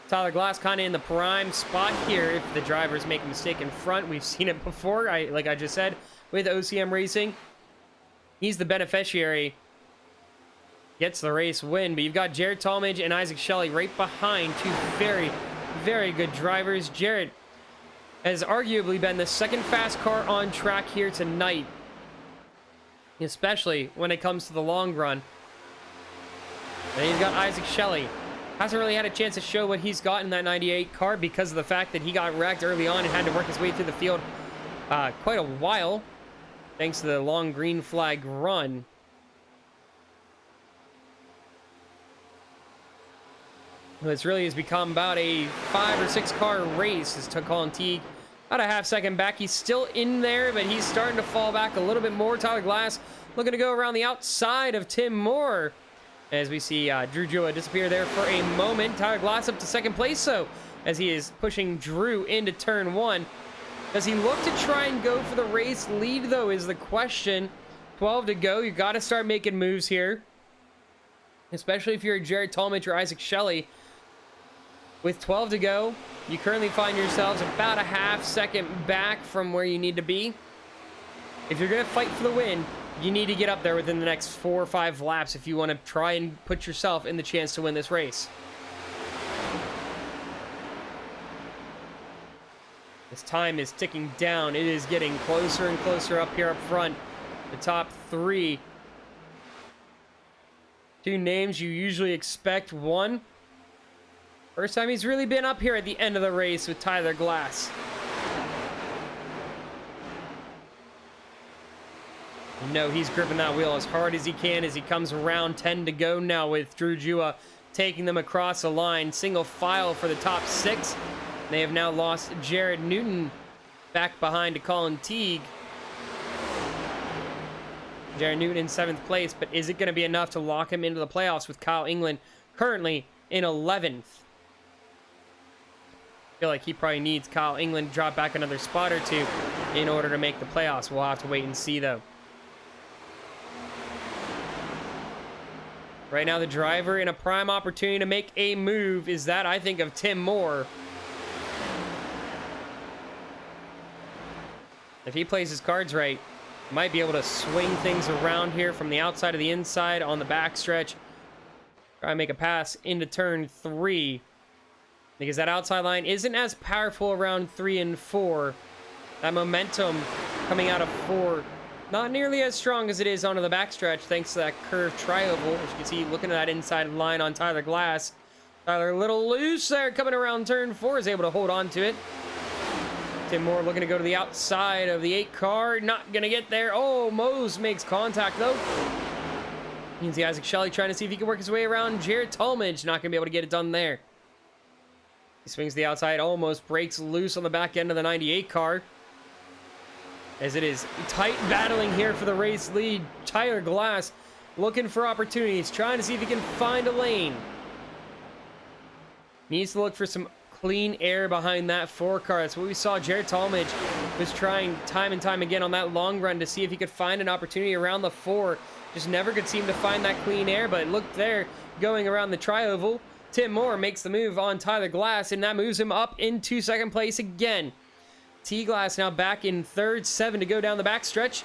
Tyler Glass kind of in the prime spot here if the drivers make a mistake in front. We've seen it before, like I just said, with OCM Racing. He's the beneficiary. Gets the race win, but you've got Jared Talmadge and Isaac Shelley right behind, 2 very, very good drivers. Jared has arguably been the 2nd fast car on track here tonight, especially when it comes to the long run. And you've got Isaac Shelley Hasn't really had a chance to show what he's got in that 98 car because of the fact that he got wrecked early on and had to work his way through the field quite a while, thanks to the long green flag run. This really has become about a 5 or 6 car race as Colin Teague about a half second back. He's still in there, but he's starting to fall back a little bit more. Tyler Glass looking to go around the outside of Tim Moore as we see Drew Jua disappear there for a moment. Tyler Glass up to second place, so as he is pushing Drew into turn 1. Does he look to try and go for the race lead, though, is the question. 12 to go. You got to start making moves here, especially if you're Jared Talmadge or Isaac Shelley. With 12 to go, you currently find yourselves about a half second back from where you need to be. If you're going to fight for the win, you need to get up there within the next 4 or 5 laps if you want to try and put yourself in the chance to win this race. This time is ticking down. It is getting closer and closer up here up front. The top 3. 2 names you usually expect. 1. First time he's really been up here at the end of the race with Tyler Glass. You know he's gripping that wheel as hard as he can as he comes around. 10 to go now with Drew Jua taking them across the line. Single file for the top 6. They have now lost Jared Newton back behind to Colin Teague. Jared Newton in 7th place, but is it going to be enough to lock him into the playoffs with Kyle England currently in 11th? I feel like he probably needs Kyle England to drop back another spot or 2 in order to make the playoffs. We'll have to wait and see, though. Right now, the driver in a prime opportunity to make a move is that, I think, of Tim Moore. If he plays his cards right, might be able to swing things around here from the outside to the inside on the backstretch. Try and make a pass into turn 3. Because that outside line isn't as powerful around 3 and 4. That momentum coming out of 4, not nearly as strong as it is onto the backstretch, thanks to that curved tri-oval. As you can see, looking at that inside line on Tyler Glass. Tyler a little loose there, coming around turn 4, is able to hold on to it. Tim Moore looking to go to the outside of the 8 car, not gonna get there. Oh, Mose makes contact though. You can see Isaac Shelley trying to see if he can work his way around Jared Talmadge, not gonna be able to get it done there. He swings the outside, almost breaks loose on the back end of the 98 car. As it is tight battling here for the race lead. Tyler Glass looking for opportunities, trying to see if he can find a lane. Needs to look for some clean air behind that 4 car. That's what we saw Jared Talmadge was trying time and time again on that long run to see if he could find an opportunity around the 4. Just never could seem to find that clean air, but look there, going around the tri-oval. Tim Moore makes the move on Tyler Glass, and that moves him up into 2nd place again. T-Glass now back in 3rd, 7 to go down the backstretch.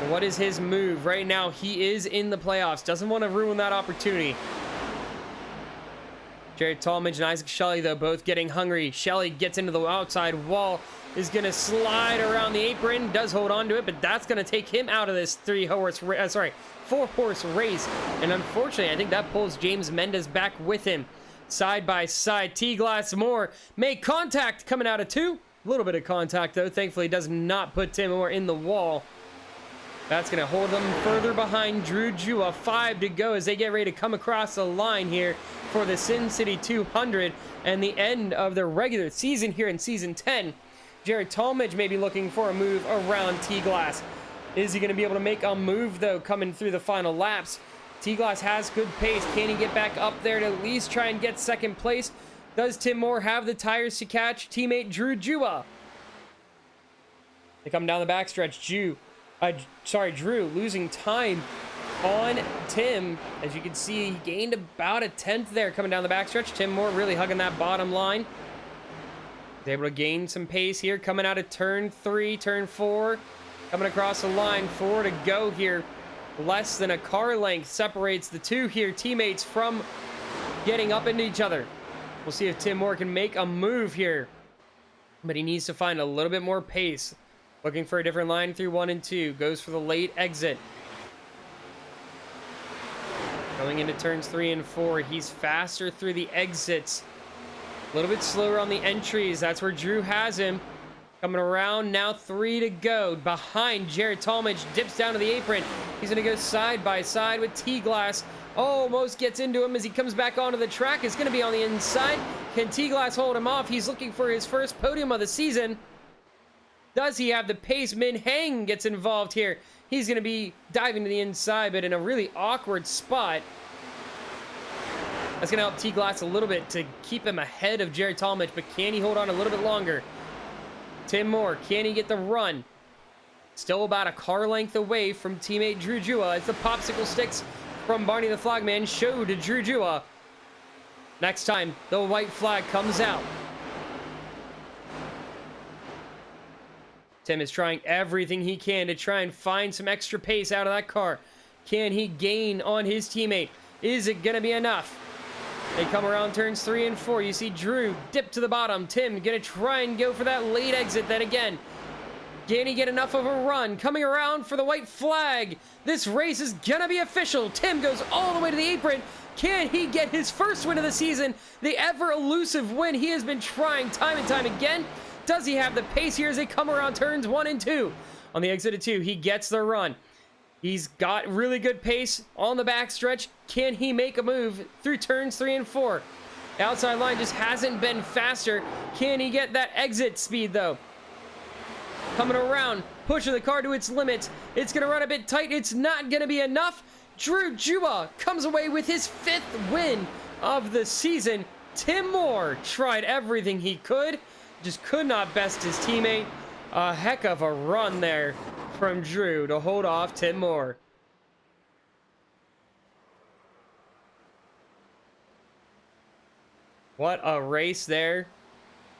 What is his move? Right now, he is in the playoffs. Doesn't want to ruin that opportunity. Jared Talmadge and Isaac Shelley, though, both getting hungry. Shelley gets into the outside wall, is going to slide around the apron, does hold on to it, but that's going to take him out of this 4-horse race. And unfortunately, I think that pulls James Mendez back with him. Side by side, T-Glass Moore make contact coming out of 2. A little bit of contact, though. Thankfully, does not put Tim Moore in the wall. That's going to hold them further behind Drew Jua. 5 to go as they get ready to come across the line here for the Sin City 200 and the end of the regular season here in Season 10. Jared Talmadge may be looking for a move around T-Glass. Is he going to be able to make a move, though, coming through the final laps? T-Glass has good pace. Can he get back up there to at least try and get 2nd place? Does Tim Moore have the tires to catch teammate Drew Jua? They come down the backstretch. Drew losing time on Tim. As you can see, he gained about a 10th there coming down the backstretch. Tim Moore really hugging that bottom line. He's able to gain some pace here coming out of turn 3, turn 4. Coming across the line, 4 to go here. Less than a car length separates the 2 here teammates from getting up into each other. We'll see if Tim Moore can make a move here. But he needs to find a little bit more pace. Looking for a different line through 1 and 2. Goes for the late exit. Going into turns 3 and 4, he's faster through the exits. A little bit slower on the entries. That's where Drew has him. Coming around now, 3 to go. Behind Jared Talmadge, dips down to the apron. He's going to go side by side with T-Glass. Almost gets into him as he comes back onto the track. It's going to be on the inside. Can T-Glass hold him off? He's looking for his first podium of the season. Does he have the pace? Min Heng gets involved here. He's going to be diving to the inside, but in a really awkward spot. That's going to help T-Glass a little bit to keep him ahead of Jared Talmadge, but can he hold on a little bit longer? Tim Moore, can he get the run? Still about a car length away from teammate Drew Jua as the popsicle sticks from Barney the Flagman show to Drew Jua. Next time, the white flag comes out. Tim is trying everything he can to try and find some extra pace out of that car. Can he gain on his teammate? Is it going to be enough? They come around turns 3 and 4. You see Drew dip to the bottom. Tim going to try and go for that late exit. Then again, can he get enough of a run? Coming around for the white flag. This race is going to be official. Tim goes all the way to the apron. Can he get his first win of the season? The ever elusive win he has been trying time and time again. Does he have the pace here as they come around turns 1 and 2? On the exit of 2, he gets the run. He's got really good pace on the backstretch. Can he make a move through turns 3 and 4? The outside line just hasn't been faster. Can he get that exit speed, though? Coming around, pushing the car to its limits. It's going to run a bit tight. It's not going to be enough. Drew Jua comes away with his 5th win of the season. Tim Moore tried everything he could. Just could not best his teammate. A heck of a run there from Drew to hold off Tim Moore. What a race there.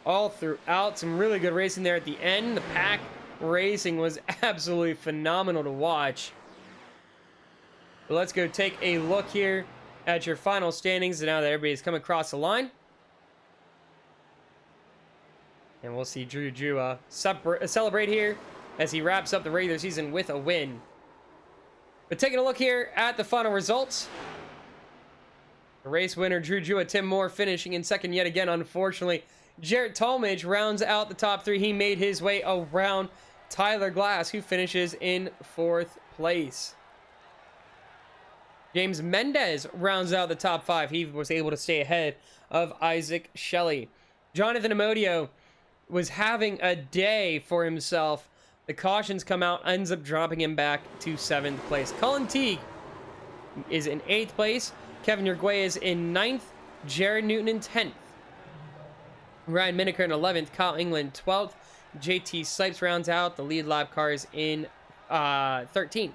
All throughout. Some really good racing there at the end. The pack racing was absolutely phenomenal to watch. But let's go take a look here at your final standings. And now that everybody's come across the line. And we'll see Drew Jua celebrate here as he wraps up the regular season with a win. But taking a look here at the final results. The race winner, Drew Jua, Tim Moore finishing in second yet again, unfortunately. Jared Talmadge rounds out the top 3. He made his way around Tyler Glass, who finishes in 4th place. James Mendez rounds out the top 5. He was able to stay ahead of Isaac Shelley. Jonathan Amodio was having a day for himself. The cautions come out, ends up dropping him back to 7th place. Cullen Teague is in 8th place. Kevin Yerguay is in 9th. Jared Newton in 10th. Ryan Miniker in 11th. Kyle England 12th. JT Sipes rounds out the lead lap cars in 13th.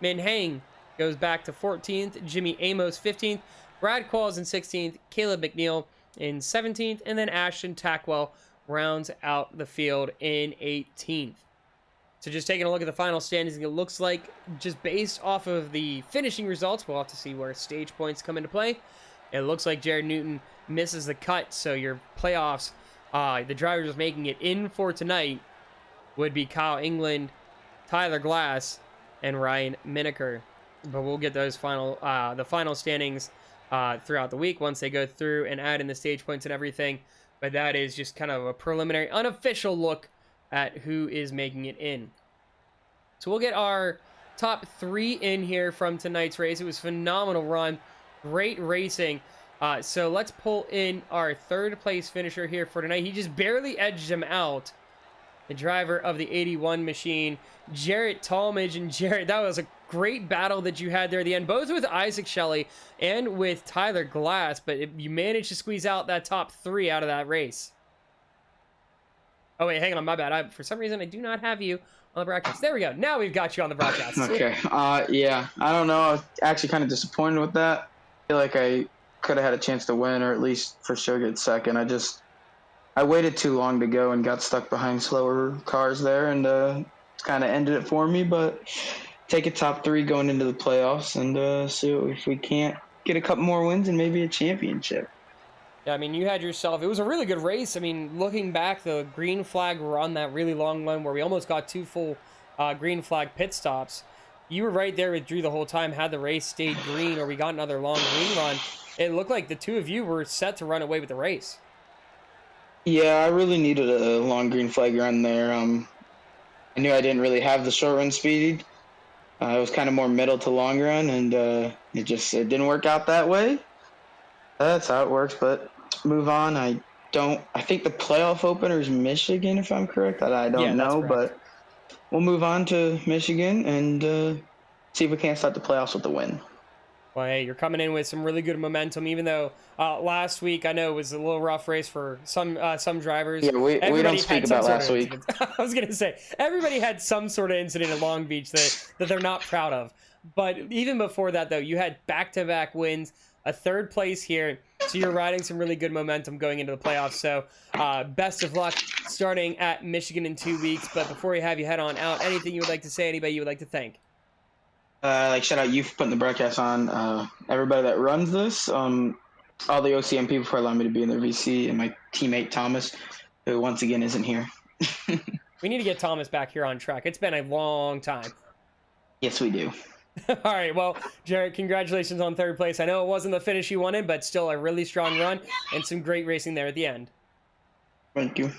Min Heng goes back to 14th. Jimmy Amos 15th. Brad Qualls in 16th. Caleb McNeil in 17th. And then Ashton Tackwell rounds out the field in 18th. So just taking a look at the final standings, it looks like just based off of the finishing results, we'll have to see where stage points come into play. It looks like Jared Newton misses the cut, so your playoffs, the drivers making it in for tonight would be Kyle England, Tyler Glass, and Ryan Miniker. But we'll get those the final standings throughout the week once they go through and add in the stage points and everything. But that is just kind of a preliminary, unofficial look at who is making it in. So we'll get our top 3 in here from tonight's race. It was a phenomenal run. Great racing. So let's pull in our 3rd place finisher here for tonight. He just barely edged him out. The driver of the 81 machine, Jarrett Talmadge. And Jarrett, that was a great battle that you had there at the end, both with Isaac Shelley and with Tyler Glass. But you managed to squeeze out that top 3 out of that race. Oh, wait, hang on, my bad. For some reason, I do not have you on the broadcast. There we go. Now we've got you on the broadcast. Okay. Yeah, I don't know. I was actually kind of disappointed with that. I feel like I could have had a chance to win, or at least for sure get second. I waited too long to go and got stuck behind slower cars there, and kind of ended it for me. But take a top 3 going into the playoffs and see if we can't get a couple more wins and maybe a championship. Yeah, I mean, you had yourself, it was a really good race. I mean, looking back, the green flag run, that really long one where we almost got 2 full green flag pit stops. you were right there with Drew the whole time. Had the race stayed green or we got another long green run, it looked like the two of you were set to run away with the race. Yeah, I really needed a long green flag run there. I knew I didn't really have the short run speed. It was kind of more middle to long run, and it didn't work out that way. That's how it works. But move on. I think the playoff opener is Michigan, if I'm correct. I Yeah, don't that's know, correct. but we'll move on to Michigan and see if we can't start the playoffs with a win. Well, hey, you're coming in with some really good momentum, even though last week I know it was a little rough race for some drivers. Yeah, we Everybody don't speak had some about sort last of week. incident. I was gonna say everybody had some sort of incident at Long Beach that they're not proud of. But even before that, though, you had back-to-back wins, a third place here, so you're riding some really good momentum going into the playoffs. So best of luck starting at Michigan in 2 weeks. But before we have you head on out, anything you would like to say? Anybody you would like to thank? Shout out you for putting the broadcast on. Everybody that runs this, all the OCM people for allowing me to be in their VC, and my teammate Thomas, who once again isn't here. We need to get Thomas back here on track. It's been a long time. Yes, we do. All right, well, Jarrett, congratulations on third place. I know it wasn't the finish you wanted, but still a really strong run and some great racing there at the end. Thank you.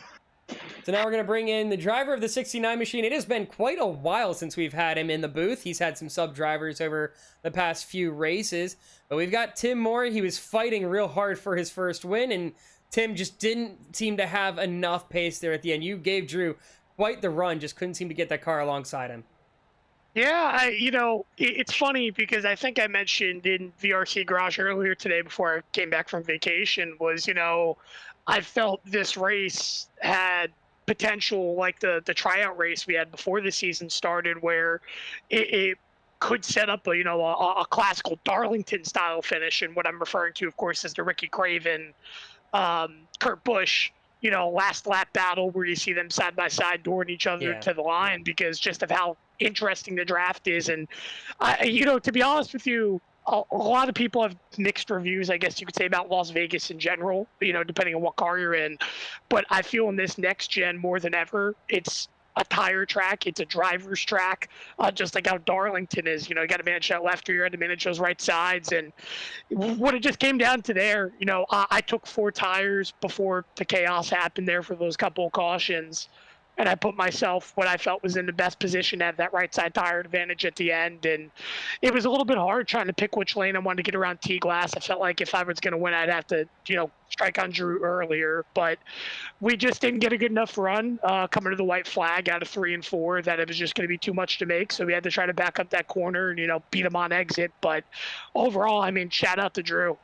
So now we're going to bring in the driver of the 69 machine. It has been quite a while since we've had him in the booth. He's had some sub-drivers over the past few races. But we've got Tim Moore. He was fighting real hard for his first win, and Tim just didn't seem to have enough pace there at the end. You gave Drew quite the run, just couldn't seem to get that car alongside him. Yeah, it's funny because I think I mentioned in VRC Garage earlier today before I came back from vacation was, I felt this race had potential like the tryout race we had before the season started where it could set up a classical Darlington style finish. And what I'm referring to, of course, is the Ricky Craven, Kurt Busch, last lap battle where you see them side by side dooring each other to the line because just of how interesting the draft is. And to be honest with you, a lot of people have mixed reviews, I guess you could say, about Las Vegas in general, depending on what car you're in. But I feel in this next gen more than ever, it's a tire track, it's a driver's track, just like how Darlington is. You got to manage that left rear, to manage those right sides. And what it just came down to there, I took 4 tires before the chaos happened there for those couple of cautions. And I put myself what I felt was in the best position to have that right side tire advantage at the end. And it was a little bit hard trying to pick which lane I wanted to get around T-Glass. I felt like if I was going to win, I'd have to, strike on Drew earlier. But we just didn't get a good enough run coming to the white flag out of 3 and 4 that it was just going to be too much to make. So we had to try to back up that corner and, beat him on exit. But overall, shout out to Drew.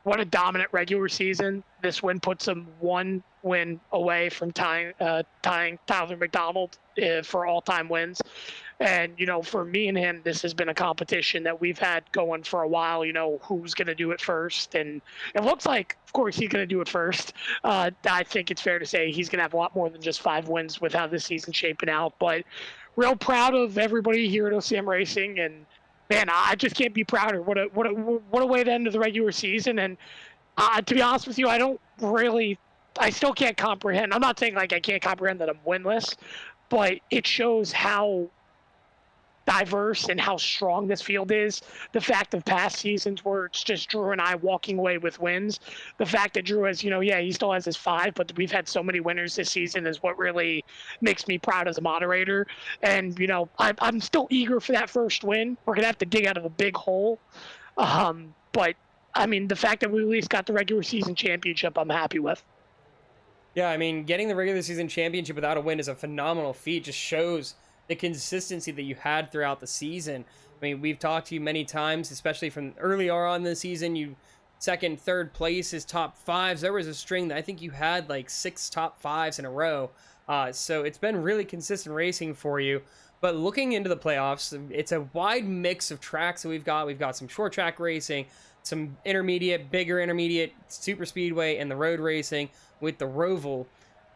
What a dominant regular season. This win puts him 1 win away from tying Tyler McDonald for all-time wins. And, for me and him, this has been a competition that we've had going for a while, who's going to do it first. And it looks like, of course, he's going to do it first. I think it's fair to say he's going to have a lot more than just 5 wins with how this season's shaping out. But real proud of everybody here at OCM Racing. And, man, I just can't be prouder. What a way to end the regular season. And to be honest with you, I still can't comprehend. I'm not saying like I can't comprehend that I'm winless, but it shows how diverse and how strong this field is. The fact of past seasons where it's just Drew and I walking away with wins. The fact that Drew has, he still has his 5, but we've had so many winners this season is what really makes me proud as a moderator. And, I'm still eager for that first win. We're going to have to dig out of a big hole. But, the fact that we at least got the regular season championship, I'm happy with. Yeah, getting the regular season championship without a win is a phenomenal feat. Just shows the consistency that you had throughout the season. We've talked to you many times, especially from earlier on in the season. You second, third place is top 5s. There was a string that I think you had like 6 top 5s in a row. So it's been really consistent racing for you. But looking into the playoffs, it's a wide mix of tracks that we've got. We've got some short track racing, some intermediate, bigger intermediate, super speedway, and the road racing with the Roval.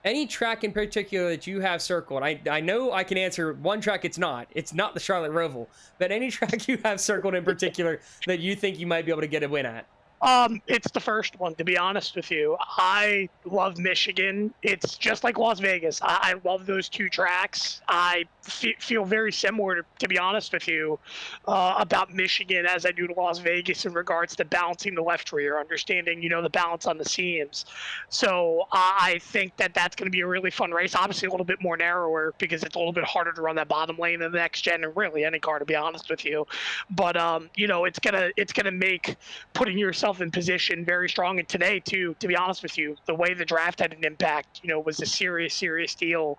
Any track in particular that you have circled? I know I can answer one track. It's not the Charlotte Roval, but any track you have circled in particular that you think you might be able to get a win at? It's the first one, to be honest with you. I love Michigan. It's just like Las Vegas. I love those two tracks. I feel very similar, to be honest with you, about Michigan as I do to Las Vegas in regards to balancing the left rear, understanding, the balance on the seams. So I think that that's going to be a really fun race. Obviously, a little bit more narrower because it's a little bit harder to run that bottom lane in the next gen, and really any car, to be honest with you. But it's gonna make putting yourself in position very strong. And today, too, to be honest with you, the way the draft had an impact, was a serious deal,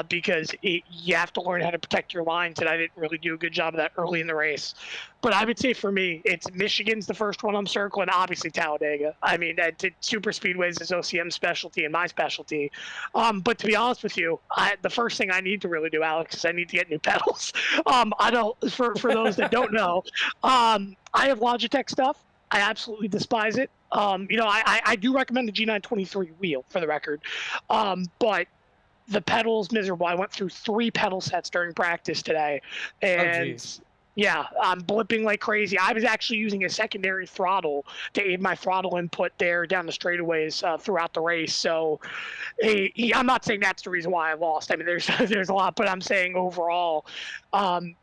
because you have to learn how to protect your lines, and I didn't really do a good job of that early in the race. But I would say for me, it's Michigan's the first one I'm circling, obviously Talladega. I mean, super speedways is OCM's specialty and my specialty. But to be honest with you, the first thing I need to really do, Alex, is I need to get new pedals. I don't, for those that don't know, I have Logitech stuff. I absolutely despise it. I do recommend the G923 wheel, for the record. But the pedals, miserable. I went through 3 pedal sets during practice today. And yeah, I'm blipping like crazy. I was actually using a secondary throttle to aid my throttle input there down the straightaways throughout the race. So I'm not saying that's the reason why I lost. I mean, there's a lot, but I'm saying overall,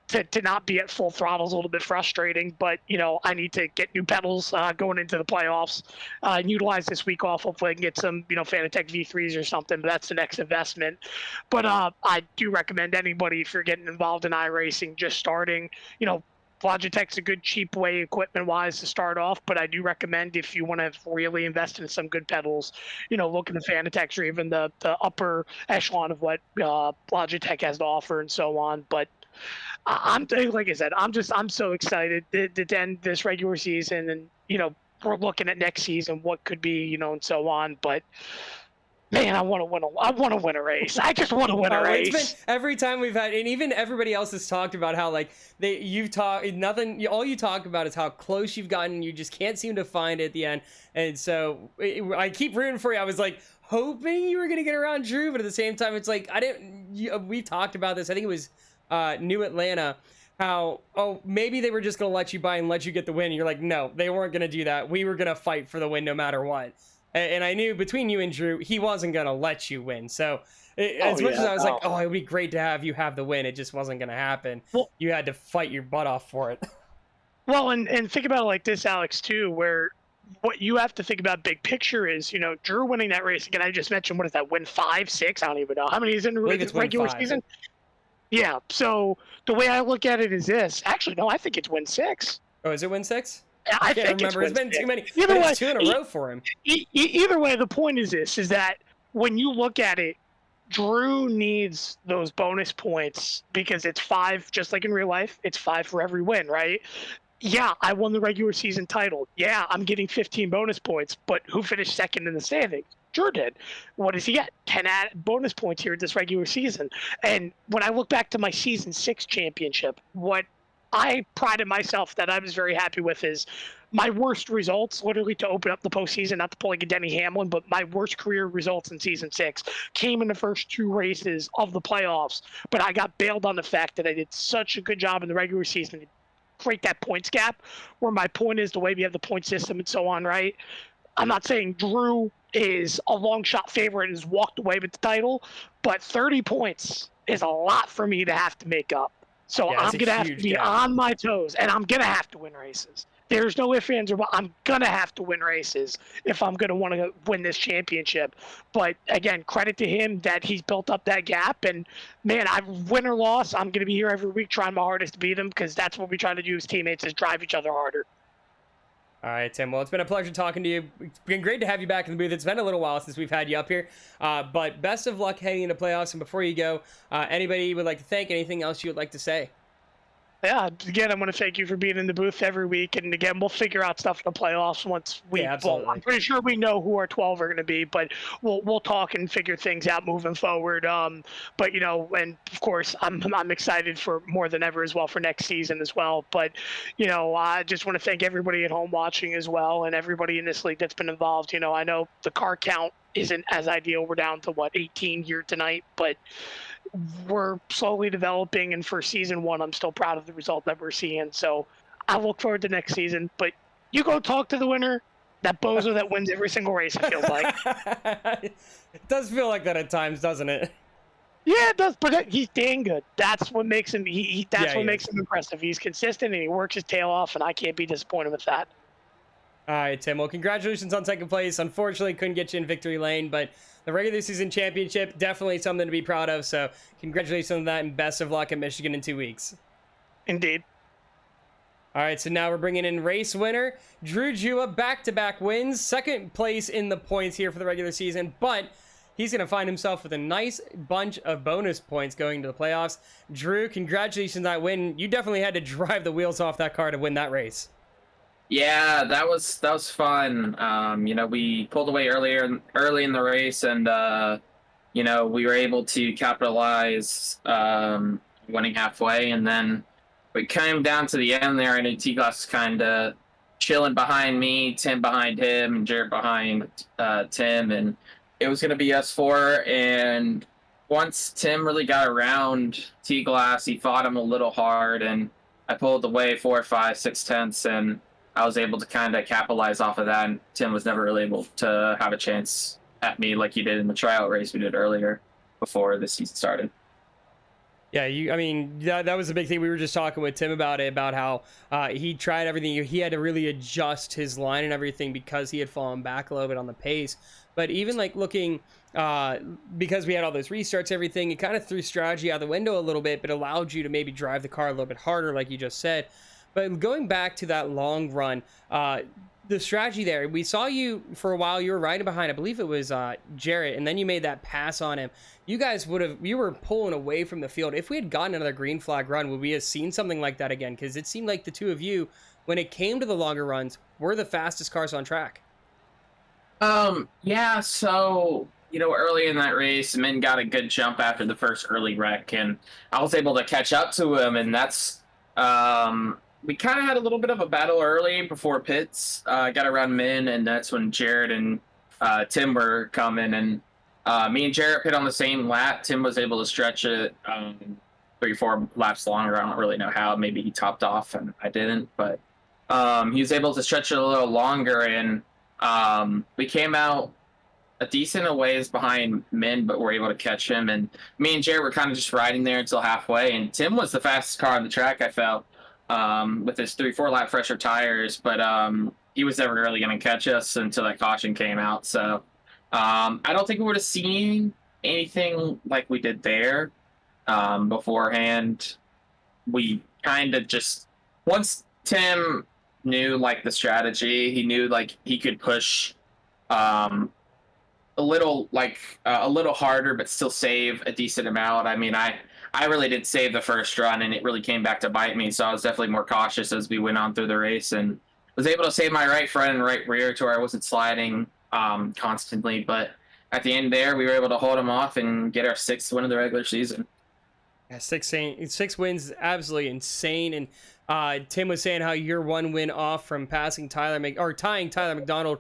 to not be at full throttle is a little bit frustrating. But, I need to get new pedals going into the playoffs, and utilize this week off. Hopefully I can get some, Fanatec V3s or something, but that's the next investment. But I do recommend anybody, if you're getting involved in iRacing, just starting, Logitech's a good cheap way equipment-wise to start off, but I do recommend if you want to really invest in some good pedals, look at the Fanatec or even the upper echelon of what Logitech has to offer and so on. But I'm like I said, I'm so excited to end this regular season, and we're looking at next season, what could be, and so on. But man, I want to win a race. I just want to win a race. It's been, every time we've had, and even everybody else has talked about how all you talk about is how close you've gotten. You just can't seem to find it at the end. And so I keep rooting for you. I was like hoping you were going to get around Drew, but at the same time, it's like, we talked about this. I think it was New Atlanta, how, maybe they were just going to let you by and let you get the win. And you're like, no, they weren't going to do that. We were going to fight for the win no matter what. And I knew between you and Drew, he wasn't going to let you win. So as much as I was like, it would be great to have you have the win, it just wasn't going to happen. Well, you had to fight your butt off for it. Well, and think about it like this, Alex, too, where what you have to think about big picture is, Drew winning that race. Again, I just mentioned, what is that, win 5, 6? I don't even know. How many is in the regular season? Yeah, so the way I look at it is this. Actually, no, I think it's win 6. Oh, is it win 6? I can't remember. It's been too many. Either way, 2 in a row for him. Either way, the point is this: is that when you look at it, Drew needs those bonus points because it's 5, just like in real life. It's 5 for every win, right? Yeah, I won the regular season title. Yeah, I'm getting 15 bonus points, but who finished second in the standings? Drew did. What does he get? 10 bonus points here this regular season. And when I look back to my season 6 championship, what I prided myself that I was very happy with is my worst results, literally to open up the postseason, not to pull like a Denny Hamlin, but my worst career results in season 6 came in the first 2 races of the playoffs. But I got bailed on the fact that I did such a good job in the regular season to create that points gap, where my point is the way we have the point system and so on, right? I'm not saying Drew is a long shot favorite and has walked away with the title, but 30 points is a lot for me to have to make up. So I'm going to have to be on my toes, and I'm going to have to win races. There's no ifs, ands, or buts. I'm going to have to win races if I'm going to want to win this championship. But, again, credit to him that he's built up that gap. And, man, win or loss, I'm going to be here every week trying my hardest to beat him, because that's what we try to do as teammates, is drive each other harder. All right, Tim. Well, it's been a pleasure talking to you. It's been great to have you back in the booth. It's been a little while since we've had you up here. But best of luck heading into playoffs. And before you go, anybody you would like to thank? Anything else you would like to say? Yeah, again, I want to thank you for being in the booth every week. And again, we'll figure out stuff in the playoffs once we. Yeah, absolutely. Well, I'm pretty sure we know who our 12 are going to be, but we'll talk and figure things out moving forward. But and of course, I'm excited for more than ever as well for next season as well. But I just want to thank everybody at home watching as well, and everybody in this league that's been involved. I know the car count isn't as ideal. We're down to 18 here tonight, but we're slowly developing, and for season 1, I'm still proud of the result that we're seeing. So I look forward to next season, but You go talk to the winner. That bozo that wins every single race, it feels like. It does feel like that at times, doesn't it? Yeah, it does, but he's dang good. That's what makes him. That's Yeah, what he makes is. him impressive. He's consistent and he works his tail off, and I can't be disappointed with that. All right, Tim. Well, congratulations on second place. Unfortunately, couldn't get you in victory lane, but the regular season championship, definitely something to be proud of. So congratulations on that, and best of luck at Michigan in 2 weeks. Indeed. All right, so now we're bringing in race winner Drew Jua, back-to-back wins, second place in the points here for the regular season, but he's going to find himself with a nice bunch of bonus points going to the playoffs. Drew, congratulations on that win. You definitely had to drive the wheels off that car to win that race. Yeah, that was fun. You know, we pulled away early in the race, and you know, we were able to capitalize, winning halfway, and then we came down to the end there, and T-Glass was kind of chilling behind me, Tim behind him, and Jared behind Tim, and it was going to be us four. And once Tim really got around T-Glass, he fought him a little hard, and I pulled away 4, 5, 6 tenths, and I was able to kind of capitalize off of that. And Tim was never really able to have a chance at me like he did in the tryout race we did earlier before the season started. Yeah, I mean, that was a big thing. We were just talking with Tim about it, about how he tried everything. He had to really adjust his line and everything because he had fallen back a little bit on the pace. But even like looking, because we had all those restarts, everything, it kind of threw strategy out the window a little bit, but allowed you to maybe drive the car a little bit harder, like you just said. But going back to that long run, the strategy there, we saw you for a while, you were riding behind, I believe it was Jarrett, and then you made that pass on him. You were pulling away from the field. If we had gotten another green flag run, would we have seen something like that again? Because it seemed like the two of you, when it came to the longer runs, were the fastest cars on track. Yeah, so, you know, early in that race, Min got a good jump after the first early wreck, and I was able to catch up to him, and that's, we kind of had a little bit of a battle early before pits, got around Min, and that's when Jared and Tim were coming, and me and Jared pit on the same lap. Tim was able to stretch it 3, 4 laps longer. I don't really know how. Maybe he topped off and I didn't, but he was able to stretch it a little longer, and we came out a decent ways behind Min, but were able to catch him, and me and Jared were kind of just riding there until halfway, and Tim was the fastest car on the track, I felt, with his 3, 4 lap fresher tires, but he was never really going to catch us until that caution came out. So I don't think we would have seen anything like we did there beforehand. We kind of just, once Tim knew like the strategy, he knew like he could push a little harder, but still save a decent amount. I mean, I really did save the first run, and it really came back to bite me. So I was definitely more cautious as we went on through the race, and was able to save my right front and right rear to where I wasn't sliding constantly. But at the end there, we were able to hold them off and get our 6th win of the regular season. Yeah, 6 wins, absolutely insane. And Tim was saying how you're 1 win off from tying Tyler McDonald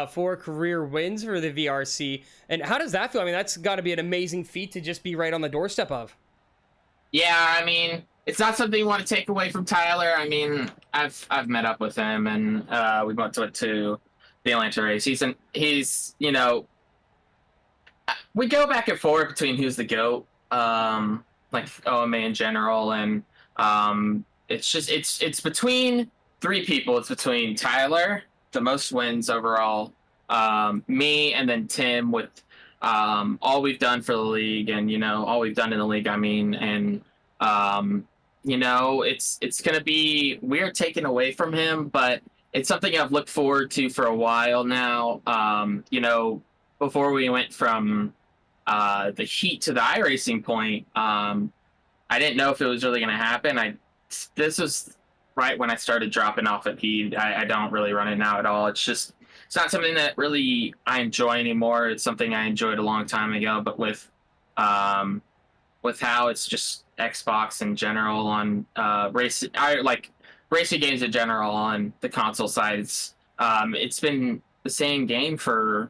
for career wins for the VRC. And how does that feel? I mean, that's got to be an amazing feat to just be right on the doorstep of. Yeah, I mean, it's not something you want to take away from Tyler. I mean, I've met up with him, and we went to the Atlanta race. He's you know, we go back and forth between who's the GOAT, like OMA in general, and it's between 3 people. It's between Tyler, the most wins overall, me, and then Tim with all we've done for the league, and you know, all we've done in the league, I mean, and you know, it's gonna be weird taken away from him, but it's something I've looked forward to for a while now. You know, before we went from the heat to the iRacing point, I didn't know if it was really gonna happen. This was right when I started dropping off at heat. I don't really run it now at all. It's not something that really I enjoy anymore. It's something I enjoyed a long time ago, but with how it's just Xbox in general on racing games in general on the console sides, it's been the same game for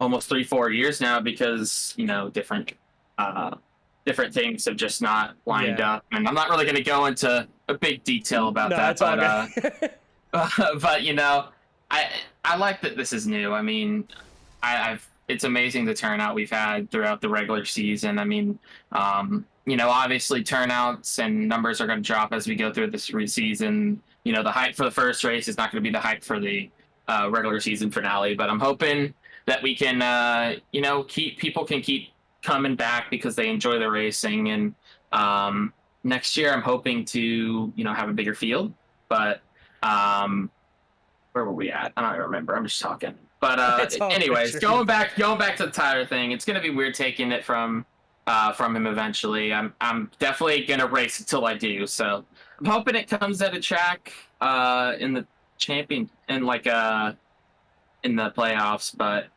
almost 3-4 years now, because you know, different things have just not lined up, and I'm not really going to go into a big detail about that, It's all but good. But I like that this is new. I mean, I've it's amazing the turnout we've had throughout the regular season. I mean, obviously turnouts and numbers are going to drop as we go through this season. The hype for the first race is not going to be the hype for the regular season finale, but I'm hoping that we can, people can keep coming back because they enjoy the racing. And next year, I'm hoping to, have a bigger field. But where were we at? I don't even remember. I'm just talking. But anyways, going back to the Tyler thing, it's gonna be weird taking it from him eventually. I'm definitely gonna race until I do. So I'm hoping it comes at a track in the champion and in the playoffs. But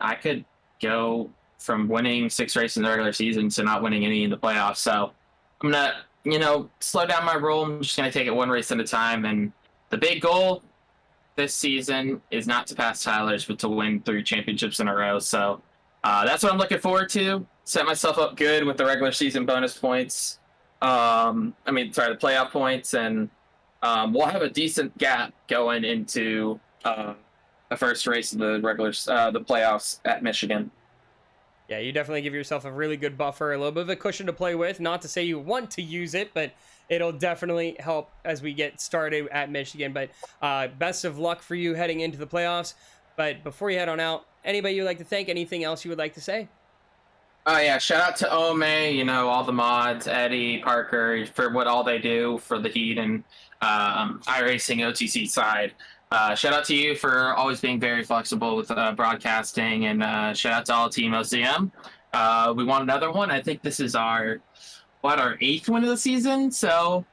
I could go from winning 6 races in the regular season to not winning any in the playoffs. So I'm gonna slow down my roll. I'm just gonna take it one race at a time. And the big goal this season is not to pass Tyler's, but to win 3 championships in a row. So that's what I'm looking forward to. Set myself up good with the regular season bonus points. The playoff points, and we'll have a decent gap going into the first race of the the playoffs at Michigan. Yeah, you definitely give yourself a really good buffer, a little bit of a cushion to play with. Not to say you want to use it, but it'll definitely help as we get started at Michigan. But best of luck for you heading into the playoffs. But before you head on out, anybody you'd like to thank? Anything else you would like to say? Oh yeah, shout out to Ome, all the mods, Eddie, Parker, for all they do for the Heat and iRacing OTC side. Shout out to you for always being very flexible with broadcasting, and shout out to all Team OCM. We want another one. I think this is our 8th win of the season. So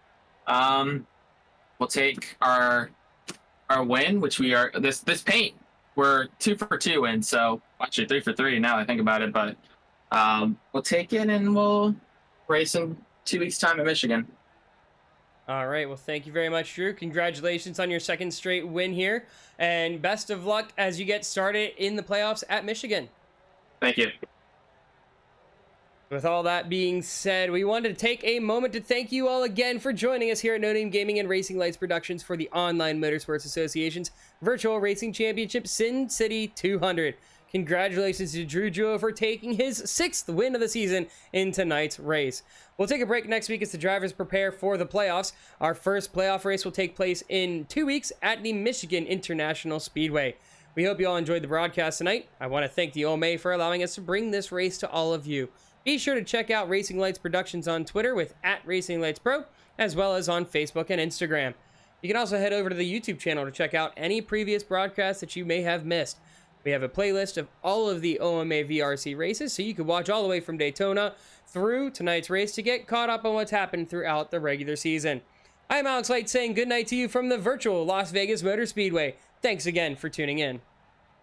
we'll take our win, which we are this paint. We're 2 for 2 in, so actually 3 for 3 now I think about it, but we'll take it and we'll race in 2 weeks' time at Michigan. All right. Well, thank you very much, Drew. Congratulations on your 2nd straight win here, and best of luck as you get started in the playoffs at Michigan. Thank you. With all that being said, we wanted to take a moment to thank you all again for joining us here at No Name Gaming and Racing Lights Productions for the Online Motorsports Association's Virtual Racing Championship Sin City 200. Congratulations to Drew Jewell for taking his 6th win of the season in tonight's race. We'll take a break next week as the drivers prepare for the playoffs. Our first playoff race will take place in 2 weeks at the Michigan International Speedway. We hope you all enjoyed the broadcast tonight. I want to thank the OMA for allowing us to bring this race to all of you. Be sure to check out Racing Lights Productions on Twitter with @RacingLightsPro, as well as on Facebook and Instagram. You can also head over to the YouTube channel to check out any previous broadcasts that you may have missed. We have a playlist of all of the OMA VRC races, so you can watch all the way from Daytona through tonight's race to get caught up on what's happened throughout the regular season. I'm Alex Light saying goodnight to you from the virtual Las Vegas Motor Speedway. Thanks again for tuning in.